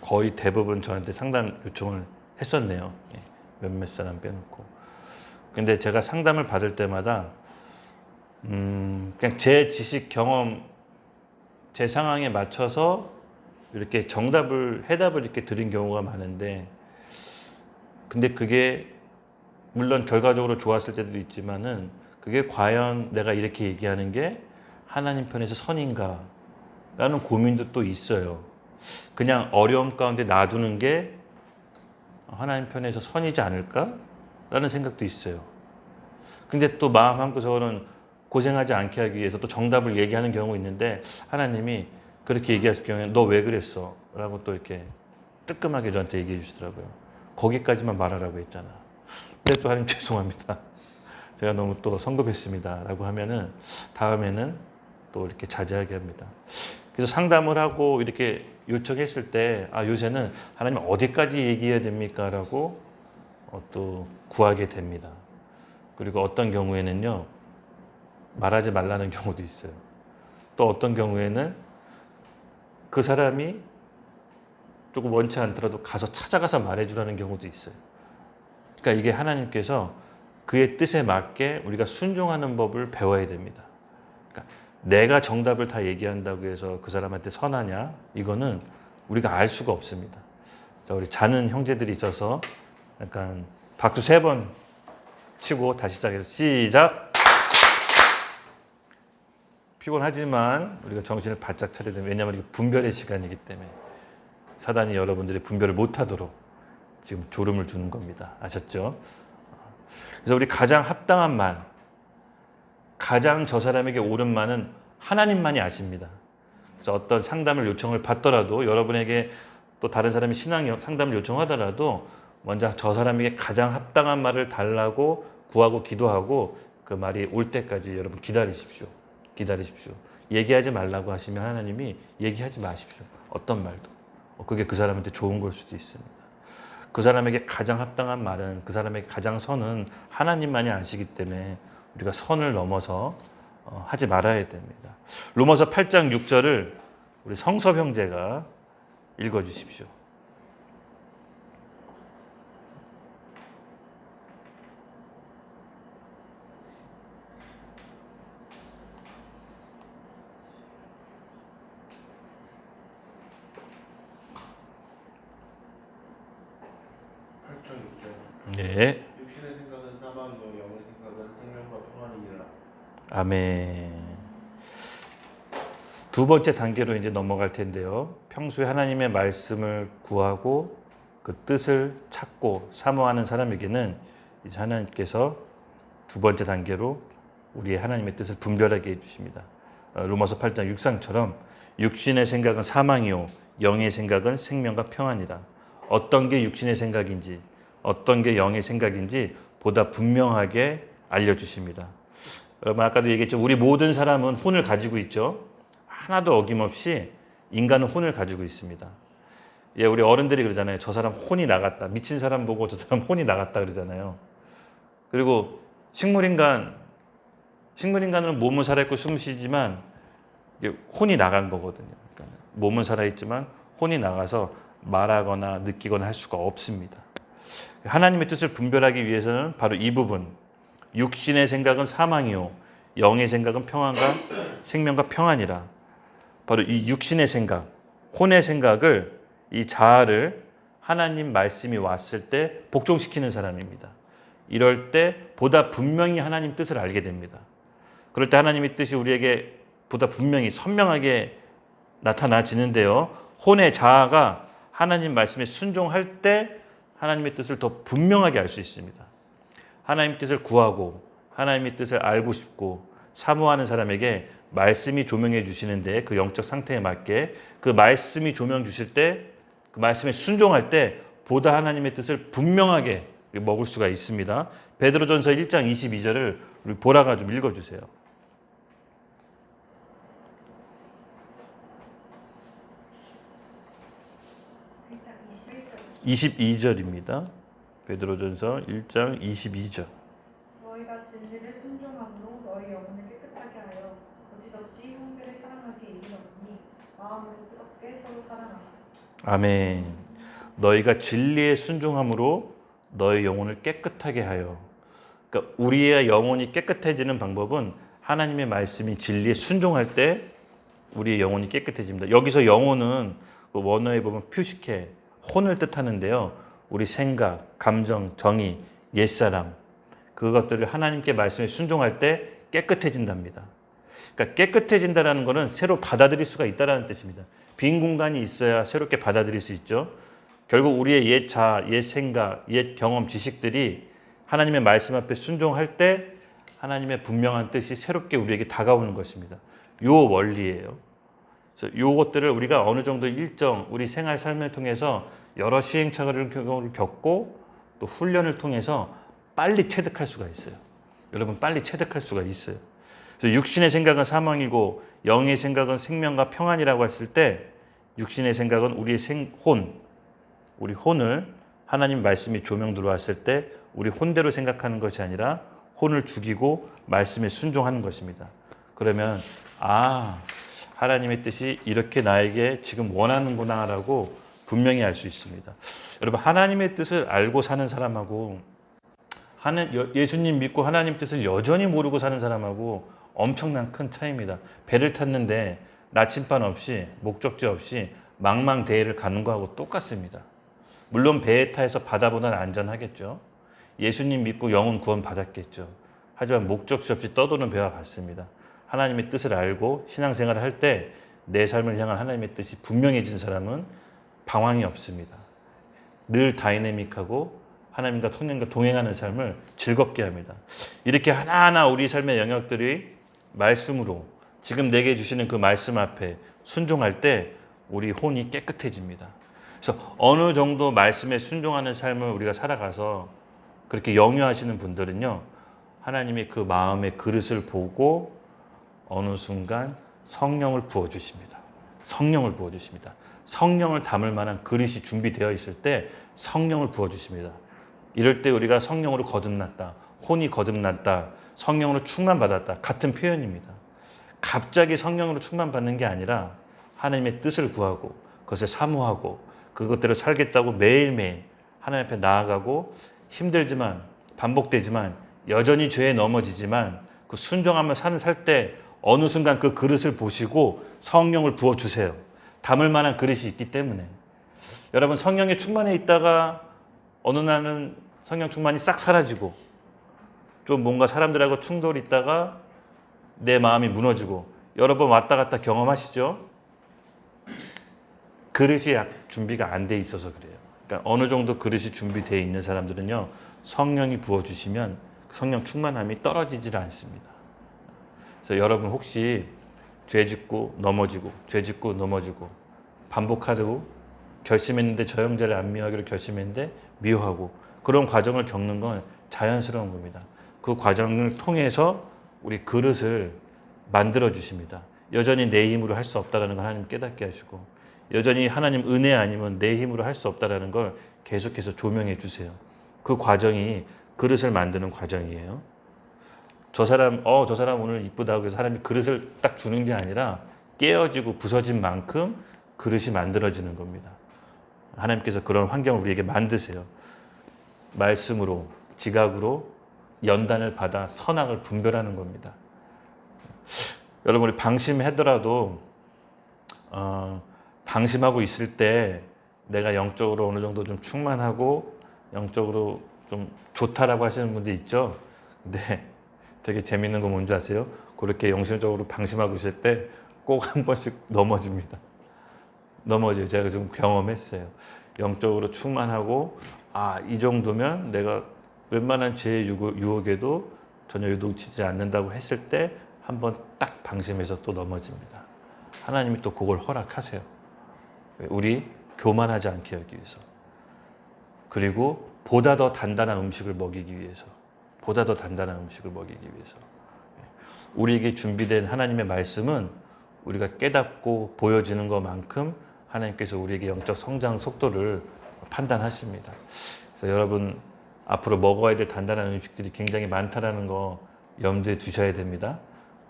거의 대부분 저한테 상담 요청을 했었네요. 몇몇 사람 빼놓고. 근데 제가 상담을 받을 때마다 그냥 제 지식, 경험, 제 상황에 맞춰서 이렇게 해답을 이렇게 드린 경우가 많은데, 근데 그게 물론 결과적으로 좋았을 때도 있지만은 그게 과연 내가 이렇게 얘기하는 게 하나님 편에서 선인가? 라는 고민도 또 있어요. 그냥 어려움 가운데 놔두는 게 하나님 편에서 선이지 않을까? 라는 생각도 있어요. 근데 또 마음 한구석으로는 고생하지 않게 하기 위해서 또 정답을 얘기하는 경우가 있는데 하나님이 그렇게 얘기했을 경우에 너 왜 그랬어? 라고 또 이렇게 뜨끔하게 저한테 얘기해 주시더라고요. 거기까지만 말하라고 했잖아. 근데 또 하나님 죄송합니다. 제가 너무 또 성급했습니다. 라고 하면은 다음에는 또 이렇게 자제하게 합니다. 그래서 상담을 하고 이렇게 요청했을 때 요새는 하나님 어디까지 얘기해야 됩니까? 라고 또 구하게 됩니다. 그리고 어떤 경우에는요. 말하지 말라는 경우도 있어요. 또 어떤 경우에는 그 사람이 조금 원치 않더라도 가서 찾아가서 말해주라는 경우도 있어요. 그러니까 이게 하나님께서 그의 뜻에 맞게 우리가 순종하는 법을 배워야 됩니다. 그러니까 내가 정답을 다 얘기한다고 해서 그 사람한테 선하냐? 이거는 우리가 알 수가 없습니다. 자, 우리 자는 형제들이 있어서 약간 박수 3번 치고 다시 시작해서 시작! 피곤하지만 우리가 정신을 바짝 차려야 됩니다. 왜냐하면 이게 분별의 시간이기 때문에 사단이 여러분들이 분별을 못하도록 지금 졸음을 주는 겁니다. 아셨죠? 그래서 우리 가장 합당한 말, 가장 저 사람에게 옳은 말은 하나님만이 아십니다. 그래서 어떤 상담을 요청을 받더라도 여러분에게 또 다른 사람이 신앙 상담을 요청하더라도 먼저 저 사람에게 가장 합당한 말을 달라고 구하고 기도하고 그 말이 올 때까지 여러분 기다리십시오. 기다리십시오. 얘기하지 말라고 하시면 하나님이 얘기하지 마십시오. 어떤 말도. 그게 그 사람한테 좋은 걸 수도 있습니다. 그 사람에게 가장 합당한 말은 그 사람에게 가장 선은 하나님만이 아시기 때문에 우리가 선을 넘어서 하지 말아야 됩니다. 로마서 8장 6절을 우리 성섭 형제가 읽어주십시오. 네. 육신의 생각은 사망이요 영의 생각은 생명과 평안이니라. 아멘. 두 번째 단계로 이제 넘어갈 텐데요. 평소에 하나님의 말씀을 구하고 그 뜻을 찾고 사모하는 사람에게는 이제 하나님께서 두 번째 단계로 우리의 하나님의 뜻을 분별하게 해주십니다. 로마서 8장 6장처럼 육신의 생각은 사망이요 영의 생각은 생명과 평안이라. 어떤 게 육신의 생각인지 어떤 게 영의 생각인지 보다 분명하게 알려주십니다. 여러분 아까도 얘기했죠. 우리 모든 사람은 혼을 가지고 있죠. 하나도 어김없이 인간은 혼을 가지고 있습니다. 예, 우리 어른들이 그러잖아요. 저 사람 혼이 나갔다. 미친 사람 보고 저 사람 혼이 나갔다 그러잖아요. 그리고 식물인간은 몸은 살아있고 숨 쉬지만 혼이 나간 거거든요. 그러니까 몸은 살아있지만 혼이 나가서 말하거나 느끼거나 할 수가 없습니다. 하나님의 뜻을 분별하기 위해서는 바로 이 부분, 육신의 생각은 사망이요 영의 생각은 평안과 생명과 평안이라. 바로 이 육신의 생각, 혼의 생각을, 이 자아를 하나님 말씀이 왔을 때 복종시키는 사람입니다. 이럴 때 보다 분명히 하나님 뜻을 알게 됩니다. 그럴 때 하나님의 뜻이 우리에게 보다 분명히 선명하게 나타나지는데요. 혼의 자아가 하나님 말씀에 순종할 때 하나님의 뜻을 더 분명하게 알 수 있습니다. 하나님의 뜻을 구하고 하나님의 뜻을 알고 싶고 사모하는 사람에게 말씀이 조명해 주시는데 그 영적 상태에 맞게 그 말씀이 조명 주실 때 그 말씀에 순종할 때 보다 하나님의 뜻을 분명하게 먹을 수가 있습니다. 베드로전서 1장 22절을 우리 보라가 좀 읽어주세요. 22절입니다. 베드로전서 1장 22절. 너희가 진리를 순종함으로 너희 영혼을 깨끗하게 하여 거짓없이 형제를 사랑하게 이르렀으니 마음으로 뜨겁게 서로 사랑하라. 아멘. 너희가 진리에 순종함으로 너희 영혼을 깨끗하게 하여. 그러니까 우리의 영혼이 깨끗해지는 방법은 하나님의 말씀이 진리에 순종할 때 우리의 영혼이 깨끗해집니다. 여기서 영혼은 그 원어에 보면 퓨시케, 혼을 뜻하는데요. 우리 생각, 감정, 정의, 옛사람 그것들을 하나님께 말씀에 순종할 때 깨끗해진답니다. 그러니까 깨끗해진다는 것은 새로 받아들일 수가 있다는 뜻입니다. 빈 공간이 있어야 새롭게 받아들일 수 있죠. 결국 우리의 옛 자아, 옛 생각, 옛 경험, 지식들이 하나님의 말씀 앞에 순종할 때 하나님의 분명한 뜻이 새롭게 우리에게 다가오는 것입니다. 요 원리예요. 그래서 요것들을 우리가 어느 정도 일정 우리 생활 삶을 통해서 여러 시행착오를 겪고 또 훈련을 통해서 빨리 체득할 수가 있어요. 여러분 빨리 체득할 수가 있어요. 그래서 육신의 생각은 사망이고 영의 생각은 생명과 평안이라고 했을 때 육신의 생각은 우리의 우리 혼을 하나님 말씀이 조명 들어왔을 때 우리 혼대로 생각하는 것이 아니라 혼을 죽이고 말씀에 순종하는 것입니다. 그러면 하나님의 뜻이 이렇게 나에게 지금 원하는구나라고 분명히 알 수 있습니다. 여러분 하나님의 뜻을 알고 사는 사람하고 예수님 믿고 하나님 뜻을 여전히 모르고 사는 사람하고 엄청난 큰 차이입니다. 배를 탔는데 나침반 없이 목적지 없이 망망대해를 가는 거하고 똑같습니다. 물론 배에 타서 바다보다는 안전하겠죠. 예수님 믿고 영혼 구원 받았겠죠. 하지만 목적지 없이 떠도는 배와 같습니다. 하나님의 뜻을 알고 신앙생활을 할 때 내 삶을 향한 하나님의 뜻이 분명해진 사람은 방황이 없습니다. 늘 다이내믹하고 하나님과 성령과 동행하는 삶을 즐겁게 합니다. 이렇게 하나하나 우리 삶의 영역들이 말씀으로 지금 내게 주시는 그 말씀 앞에 순종할 때 우리 혼이 깨끗해집니다. 그래서 어느 정도 말씀에 순종하는 삶을 우리가 살아가서 그렇게 영유하시는 분들은요, 하나님이 그 마음의 그릇을 보고 어느 순간 성령을 부어주십니다. 성령을 부어주십니다. 성령을 담을 만한 그릇이 준비되어 있을 때 성령을 부어주십니다. 이럴 때 우리가 성령으로 거듭났다, 혼이 거듭났다, 성령으로 충만받았다 같은 표현입니다. 갑자기 성령으로 충만받는 게 아니라 하나님의 뜻을 구하고 그것을 사모하고 그것대로 살겠다고 매일매일 하나님 앞에 나아가고 힘들지만 반복되지만 여전히 죄에 넘어지지만 그 순종하며 살 때 어느 순간 그 그릇을 보시고 성령을 부어주세요. 담을 만한 그릇이 있기 때문에. 여러분 성령에 충만해 있다가 어느 날은 성령 충만이 싹 사라지고 좀 뭔가 사람들하고 충돌이 있다가 내 마음이 무너지고 여러 번 왔다 갔다 경험하시죠? 그릇이 준비가 안 돼 있어서 그래요. 그러니까 어느 정도 그릇이 준비되어 있는 사람들은요, 성령이 부어주시면 성령 충만함이 떨어지질 않습니다. 그래서 여러분 혹시 죄 짓고 넘어지고 죄 짓고 넘어지고 반복하고 결심했는데 저 형제를 안 미워하기로 결심했는데 미워하고 그런 과정을 겪는 건 자연스러운 겁니다. 그 과정을 통해서 우리 그릇을 만들어 주십니다. 여전히 내 힘으로 할 수 없다는 걸 하나님 깨닫게 하시고 여전히 하나님 은혜 아니면 내 힘으로 할 수 없다는 걸 계속해서 조명해 주세요. 그 과정이 그릇을 만드는 과정이에요. 저 사람 오늘 이쁘다고 해서 사람이 그릇을 딱 주는 게 아니라 깨어지고 부서진 만큼 그릇이 만들어지는 겁니다. 하나님께서 그런 환경을 우리에게 만드세요. 말씀으로, 지각으로 연단을 받아 선악을 분별하는 겁니다. 여러분, 우리 방심하더라도 방심하고 있을 때 내가 영적으로 어느 정도 좀 충만하고 영적으로 좀 좋다라고 하시는 분들 있죠. 근데 되게 재밌는 거 뭔지 아세요? 그렇게 영성적으로 방심하고 있을 때 꼭 한 번씩 넘어집니다. 넘어져요. 제가 좀 경험했어요. 영적으로 충만하고 이 정도면 내가 웬만한 죄의 유혹에도 전혀 유독치지 않는다고 했을 때 한 번 딱 방심해서 또 넘어집니다. 하나님이 또 그걸 허락하세요. 우리 교만하지 않게 하기 위해서. 그리고 보다 더 단단한 음식을 먹이기 위해서. 보다 더 단단한 음식을 먹이기 위해서. 우리에게 준비된 하나님의 말씀은 우리가 깨닫고 보여지는 것만큼 하나님께서 우리에게 영적 성장 속도를 판단하십니다. 그래서 여러분 앞으로 먹어야 될 단단한 음식들이 굉장히 많다라는 거 염두에 두셔야 됩니다.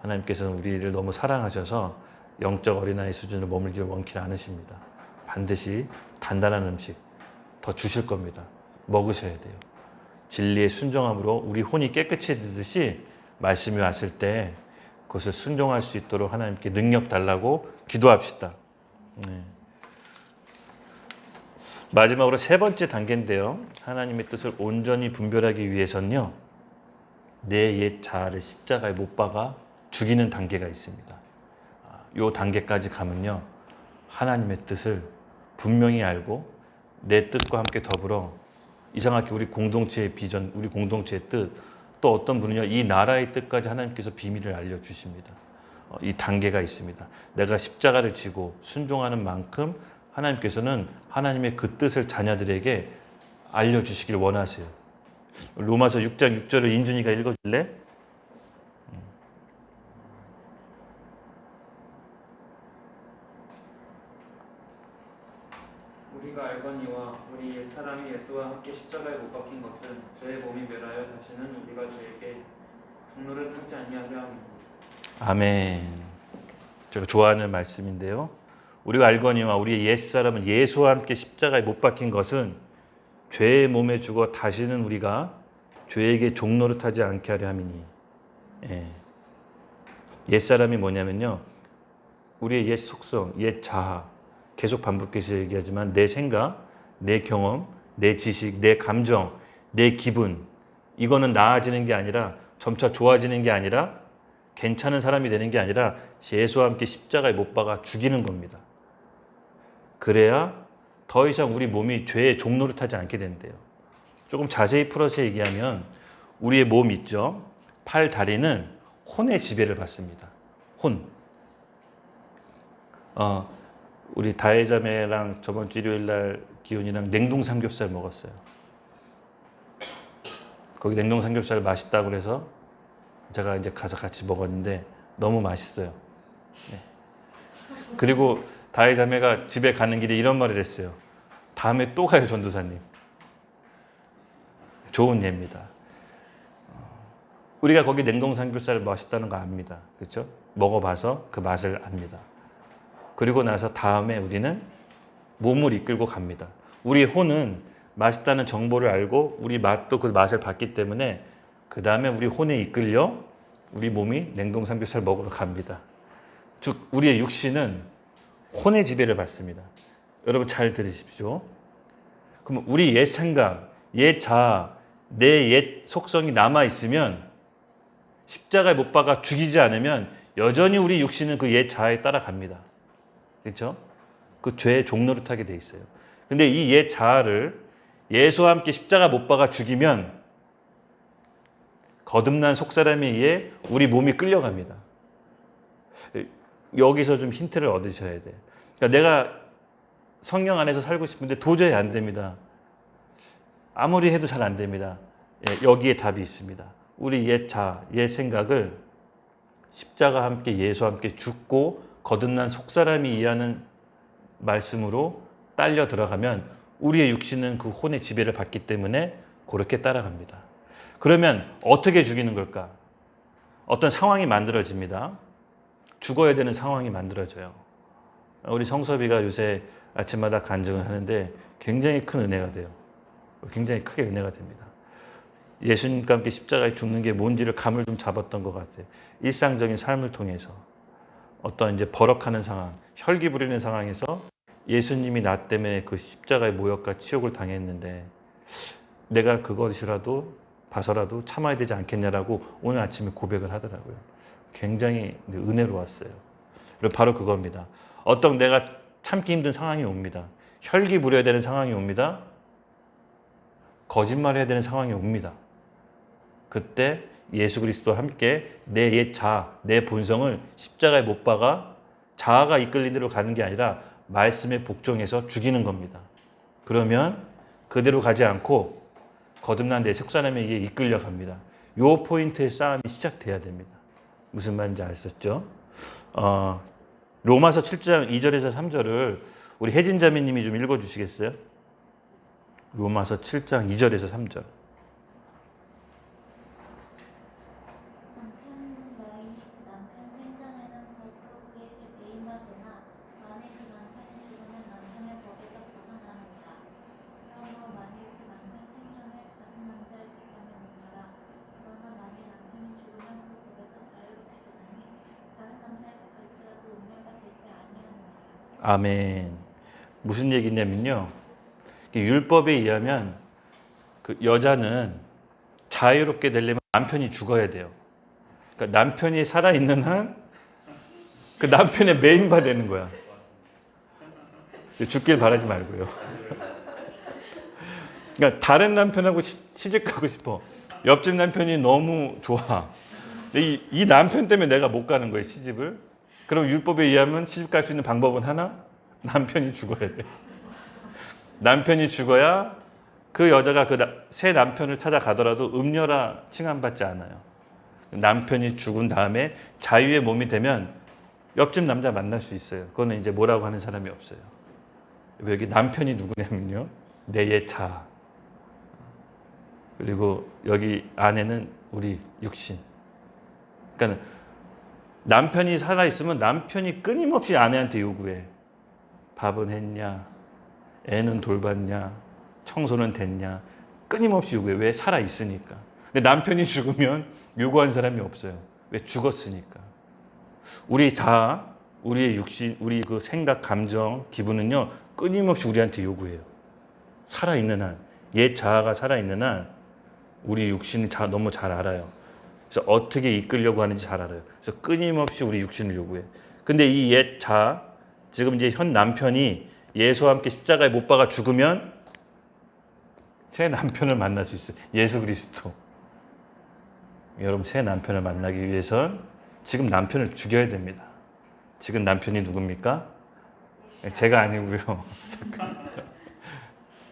하나님께서는 우리를 너무 사랑하셔서 영적 어린아이 수준으로 머물지 원치 않으십니다. 반드시 단단한 음식 더 주실 겁니다. 먹으셔야 돼요. 진리의 순종함으로 우리 혼이 깨끗해지듯이 말씀이 왔을 때 그것을 순종할 수 있도록 하나님께 능력 달라고 기도합시다. 네. 마지막으로 세 번째 단계인데요. 하나님의 뜻을 온전히 분별하기 위해서는요. 내 옛 자아를 십자가에 못 박아 죽이는 단계가 있습니다. 이 단계까지 가면요. 하나님의 뜻을 분명히 알고 내 뜻과 함께 더불어 이상하게 우리 공동체의 비전, 우리 공동체의 뜻, 또 어떤 분은요. 이 나라의 뜻까지 하나님께서 비밀을 알려주십니다. 이 단계가 있습니다. 내가 십자가를 지고 순종하는 만큼 하나님께서는 하나님의 그 뜻을 자녀들에게 알려주시길 원하세요. 로마서 6장 6절을 인준이가 읽어줄래? 우리가 알거니와 우리 옛사람이 예수와 함께 십자가에 못 박힌 것은 죄의 몸이 멸하여 다시는 우리가 죄에게 종로를 타지 아니하려 함이니. 아멘. 제가 좋아하는 말씀인데요. 우리가 알거니와 우리의 옛사람은 예수와 함께 십자가에 못 박힌 것은 죄의 몸에 죽어 다시는 우리가 죄에게 종노릇하지 않게 하려 함이니. 옛사람이 뭐냐면요. 우리의 옛 속성, 옛 자아, 계속 반복해서 얘기하지만 내 생각, 내 경험, 내 지식, 내 감정, 내 기분, 이거는 나아지는 게 아니라 점차 좋아지는 게 아니라 괜찮은 사람이 되는 게 아니라 예수와 함께 십자가에 못 박아 죽이는 겁니다. 그래야 더 이상 우리 몸이 죄의 종노릇하지 않게 된대요. 조금 자세히 풀어서 얘기하면 우리의 몸 있죠. 팔, 다리는 혼의 지배를 받습니다. 혼. 우리 다혜자매랑 저번 주 일요일 날 기훈이랑 냉동 삼겹살 먹었어요. 거기 냉동 삼겹살 맛있다고 그래서 제가 이제 가서 같이 먹었는데 너무 맛있어요. 네. 그리고 다혜자매가 집에 가는 길에 이런 말을 했어요. 다음에 또 가요, 전도사님. 좋은 예입니다. 우리가 거기 냉동 삼겹살 맛있다는 거 압니다. 그렇죠? 먹어봐서 그 맛을 압니다. 그리고 나서 다음에 우리는 몸을 이끌고 갑니다. 우리 혼은 맛있다는 정보를 알고 우리 맛도 그 맛을 봤기 때문에 그 다음에 우리 혼에 이끌려 우리 몸이 냉동 삼겹살 먹으러 갑니다. 즉 우리의 육신은 혼의 지배를 받습니다. 여러분 잘 들으십시오. 그럼 우리 옛 생각, 옛 자아, 내 옛 속성이 남아 있으면 십자가에 못 박아 죽이지 않으면 여전히 우리 육신은 그 옛 자아에 따라갑니다. 그렇죠? 그 죄의 종로를 타게 돼 있어요. 근데 이 옛 자아를 예수와 함께 십자가 못 박아 죽이면 거듭난 속사람에 의해 우리 몸이 끌려갑니다. 여기서 좀 힌트를 얻으셔야 돼요. 그러니까 내가 성령 안에서 살고 싶은데 도저히 안 됩니다. 아무리 해도 잘 안 됩니다. 여기에 답이 있습니다. 우리 옛 자아, 옛 생각을 십자가와 함께 예수와 함께 죽고 거듭난 속사람이 이해하는 말씀으로 딸려 들어가면 우리의 육신은 그 혼의 지배를 받기 때문에 그렇게 따라갑니다. 그러면 어떻게 죽이는 걸까? 어떤 상황이 만들어집니다. 죽어야 되는 상황이 만들어져요. 우리 성섭이가 요새 아침마다 간증을 하는데 굉장히 큰 은혜가 돼요. 굉장히 크게 은혜가 됩니다. 예수님과 함께 십자가에 죽는 게 뭔지를 감을 좀 잡았던 것 같아요. 일상적인 삶을 통해서 어떤 이제 버럭하는 상황, 혈기 부리는 상황에서 예수님이 나 때문에 그 십자가의 모욕과 치욕을 당했는데 내가 그것이라도 봐서라도 참아야 되지 않겠냐라고 오늘 아침에 고백을 하더라고요. 굉장히 은혜로웠어요. 그리고 바로 그겁니다. 어떤 내가 참기 힘든 상황이 옵니다. 혈기 부려야 되는 상황이 옵니다. 거짓말해야 되는 상황이 옵니다. 그때 예수 그리스도와 함께 내 옛 자아, 내 본성을 십자가에 못 박아 자아가 이끌린 대로 가는 게 아니라 말씀에 복종해서 죽이는 겁니다. 그러면 그대로 가지 않고 거듭난 내 속사람에 의해 이끌려 갑니다. 요 포인트의 싸움이 시작돼야 됩니다. 무슨 말인지 아셨죠? 로마서 7장 2절에서 3절을 우리 혜진 자매님이 좀 읽어주시겠어요? 로마서 7장 2절에서 3절. 아멘. 무슨 얘기냐면요. 율법에 의하면 그 여자는 자유롭게 되려면 남편이 죽어야 돼요. 그러니까 남편이 살아있는 한 그 남편의 메인바 되는 거야. 죽길 바라지 말고요. 그러니까 다른 남편하고 시집 가고 싶어. 옆집 남편이 너무 좋아. 이 남편 때문에 내가 못 가는 거예요, 시집을. 그럼 율법에 의하면 시집 갈 수 있는 방법은 하나? 남편이 죽어야 돼. 남편이 죽어야 그 여자가 그 새 남편을 찾아가더라도 음녀라 칭함받지 않아요. 남편이 죽은 다음에 자유의 몸이 되면 옆집 남자 만날 수 있어요. 그거는 이제 뭐라고 하는 사람이 없어요. 여기 남편이 누구냐면요. 내 옛 자아. 그리고 여기 아내는 우리 육신. 그러니까 남편이 살아있으면 남편이 끊임없이 아내한테 요구해. 밥은 했냐? 애는 돌봤냐? 청소는 됐냐? 끊임없이 요구해. 왜? 살아있으니까. 근데 남편이 죽으면 요구하는 사람이 없어요. 왜? 죽었으니까. 우리 다, 우리의 육신, 우리 그 생각, 감정, 기분은요, 끊임없이 우리한테 요구해요. 살아있는 한, 옛 자아가 살아있는 한, 우리 육신을 너무 잘 알아요. 그래서 어떻게 이끌려고 하는지 잘 알아요. 그래서 끊임없이 우리 육신을 요구해. 근데 이 옛 자아, 지금 이제 현 남편이 예수와 함께 십자가에 못 박아 죽으면 새 남편을 만날 수 있어요. 예수 그리스도. 여러분, 새 남편을 만나기 위해선 지금 남편을 죽여야 됩니다. 지금 남편이 누굽니까? 제가 아니고요.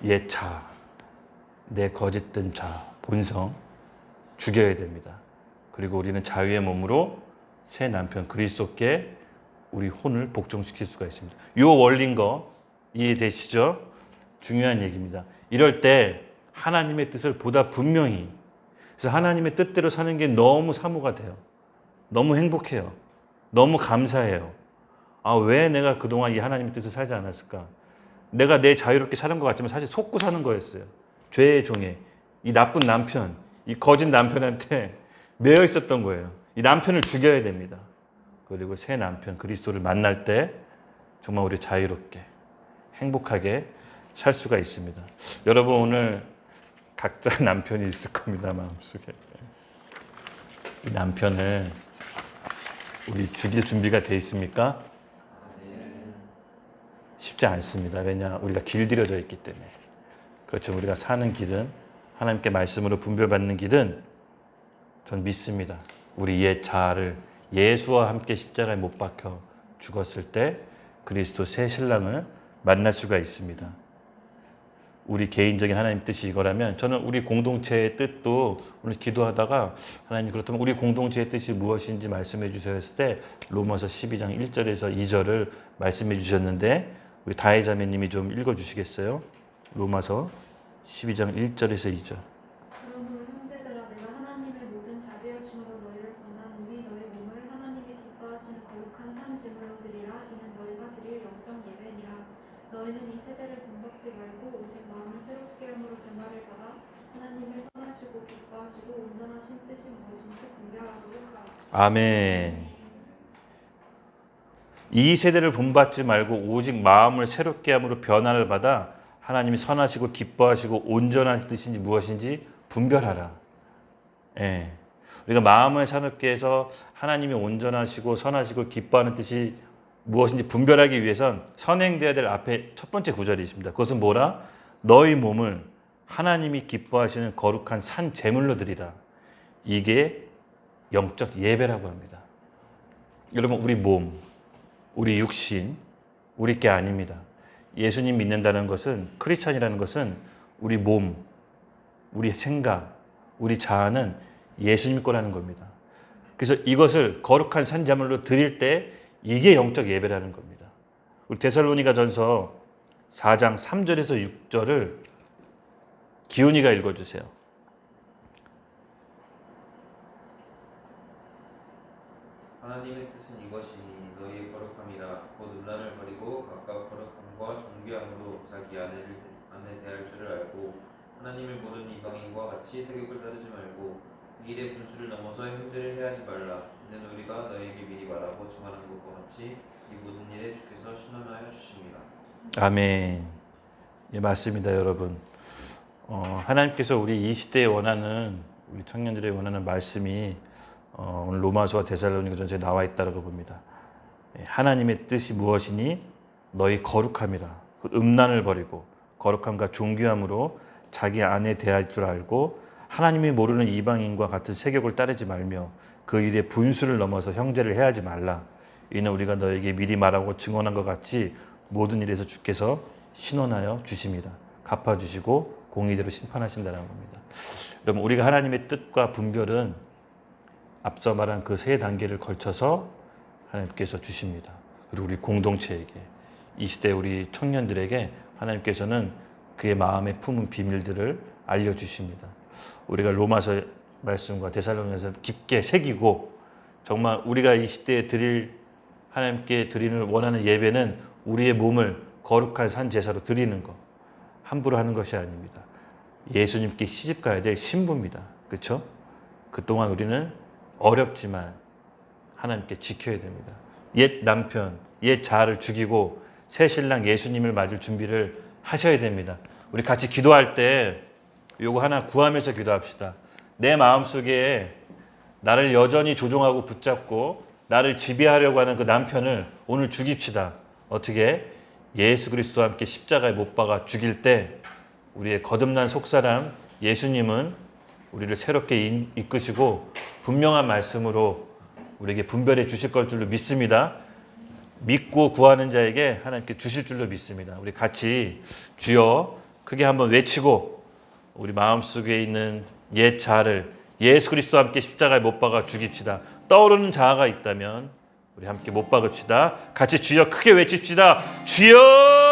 옛 자아, 내 거짓된 자아, 본성 죽여야 됩니다. 그리고 우리는 자유의 몸으로 새 남편 그리스도께 우리 혼을 복종시킬 수가 있습니다. 요 원리인 거 이해되시죠? 중요한 얘기입니다. 이럴 때 하나님의 뜻을 보다 분명히, 그래서 하나님의 뜻대로 사는 게 너무 사모가 돼요. 너무 행복해요. 너무 감사해요. 아, 왜 내가 그동안 이 하나님의 뜻을 살지 않았을까? 내가 내 자유롭게 사는 것 같지만 사실 속고 사는 거였어요. 죄의 종에 이 나쁜 남편, 이 거짓 남편한테 매여 있었던 거예요. 이 남편을 죽여야 됩니다. 그리고 새 남편 그리스도를 만날 때 정말 우리 자유롭게 행복하게 살 수가 있습니다. 여러분, 오늘 각자 남편이 있을 겁니다, 마음속에. 이 남편을 우리 죽일 준비가 돼 있습니까? 쉽지 않습니다. 왜냐? 우리가 길들여져 있기 때문에. 그렇죠. 우리가 사는 길은, 하나님께 말씀으로 분별받는 길은 전 믿습니다. 우리 옛 자아를 예수와 함께 십자가에 못 박혀 죽었을 때 그리스도 새 신랑을 만날 수가 있습니다. 우리 개인적인 하나님 뜻이 이거라면, 저는 우리 공동체의 뜻도 오늘 기도하다가 하나님, 그렇다면 우리 공동체의 뜻이 무엇인지 말씀해 주셔야 했을 때 로마서 12장 1절에서 2절을 말씀해 주셨는데, 우리 다혜 자매님이 좀 읽어 주시겠어요? 로마서 12장 1절에서 2절. 그러므로 형제들아, 내가 하나님의 모든 자비하심으로 너희를 권하노니 너희 몸을 하나님이 기뻐하시는 거룩한 산 제물로 드리라. 이는 너희가 드릴 영적 예배니라. 너희는 이 세대를 본받지 말고 오직 마음을 새롭게 함으로 변화를 받아 하나님을 선하시고 기뻐하시고 온전하신 뜻이 무엇인지 분별하도록 하라. 아멘. 이 세대를 본받지 말고 오직 마음을 새롭게 함으로 변화를 받아 하나님이 선하시고 기뻐하시고 온전한 뜻인지 무엇인지 분별하라. 예. 우리가 마음을 새롭게 해서 하나님이 온전하시고 선하시고 기뻐하는 뜻이 무엇인지 분별하기 위해선 선행돼야 될 앞에 첫 번째 구절이 있습니다. 그것은 뭐라? 너희 몸을 하나님이 기뻐하시는 거룩한 산 제물로 드리라. 이게 영적 예배라고 합니다. 여러분, 우리 몸, 우리 육신, 우리 게 아닙니다. 예수님 믿는다는 것은, 크리스찬이라는 것은 우리 몸, 우리 생각, 우리 자아는 예수님 거라는 겁니다. 그래서 이것을 거룩한 산제물로 드릴 때 이게 영적 예배라는 겁니다. 우리 데살로니가전서 4장 3절에서 6절을 기훈이가 읽어주세요. 하나님의 뜻은 이것이니 너희의 거룩함이라. 곧 음란을 버리고 각각 거룩함과 정비함으로 자기 아내 대할 줄을 알고 하나님을 모르는 이방인과 같이 세욕을 따르지 말고 이 일의 분수를 넘어서 형제를 해하지 말라. 이는 우리가 너희에게 미리 말하고 증언한 것과 같이 이 모든 일에 주께서 신원하여 주십니다. 아멘. 예, 맞습니다, 여러분. 하나님께서 우리 이 시대에 원하는, 우리 청년들의 원하는 말씀이 오늘 로마서와 데살로니가전서에 나와 있다고 봅니다. 하나님의 뜻이 무엇이니? 너희 거룩함이라. 음란을 버리고 거룩함과 존귀함으로 자기 아내 대할 줄 알고 하나님이 모르는 이방인과 같은 세욕을 따르지 말며 그 일의 분수를 넘어서 형제를 해하지 말라. 이는 우리가 너에게 미리 말하고 증언한 것 같이 모든 일에서 주께서 신원하여 주십니다. 갚아주시고 공의대로 심판하신다는 겁니다. 여러분, 우리가 하나님의 뜻과 분별은 앞서 말한 그 세 단계를 걸쳐서 하나님께서 주십니다. 그리고 우리 공동체에게, 이 시대 우리 청년들에게 하나님께서는 그의 마음에 품은 비밀들을 알려주십니다. 우리가 로마서 말씀과 데살로니가서 깊게 새기고, 정말 우리가 이 시대에 하나님께 드리는 원하는 예배는 우리의 몸을 거룩한 산 제사로 드리는 것, 함부로 하는 것이 아닙니다. 예수님께 시집가야 될 신부입니다. 그렇죠? 그동안 우리는 어렵지만 하나님께 지켜야 됩니다. 옛 남편, 옛 자아를 죽이고 새 신랑 예수님을 맞을 준비를 하셔야 됩니다. 우리 같이 기도할 때 요거 하나 구하면서 기도합시다. 내 마음속에 나를 여전히 조종하고 붙잡고 나를 지배하려고 하는 그 남편을 오늘 죽입시다. 어떻게? 예수 그리스도와 함께 십자가에 못 박아 죽일 때 우리의 거듭난 속사람 예수님은 우리를 새롭게 이끄시고 분명한 말씀으로 우리에게 분별해 주실 걸 줄로 믿습니다. 믿고 구하는 자에게 하나님께 주실 줄로 믿습니다. 우리 같이 주여 크게 한번 외치고 우리 마음속에 있는 옛 자아를 예수 그리스도와 함께 십자가에 못 박아 죽입시다. 떠오르는 자아가 있다면 우리 함께 못 박읍시다. 같이 주여 크게 외칩시다. 주여!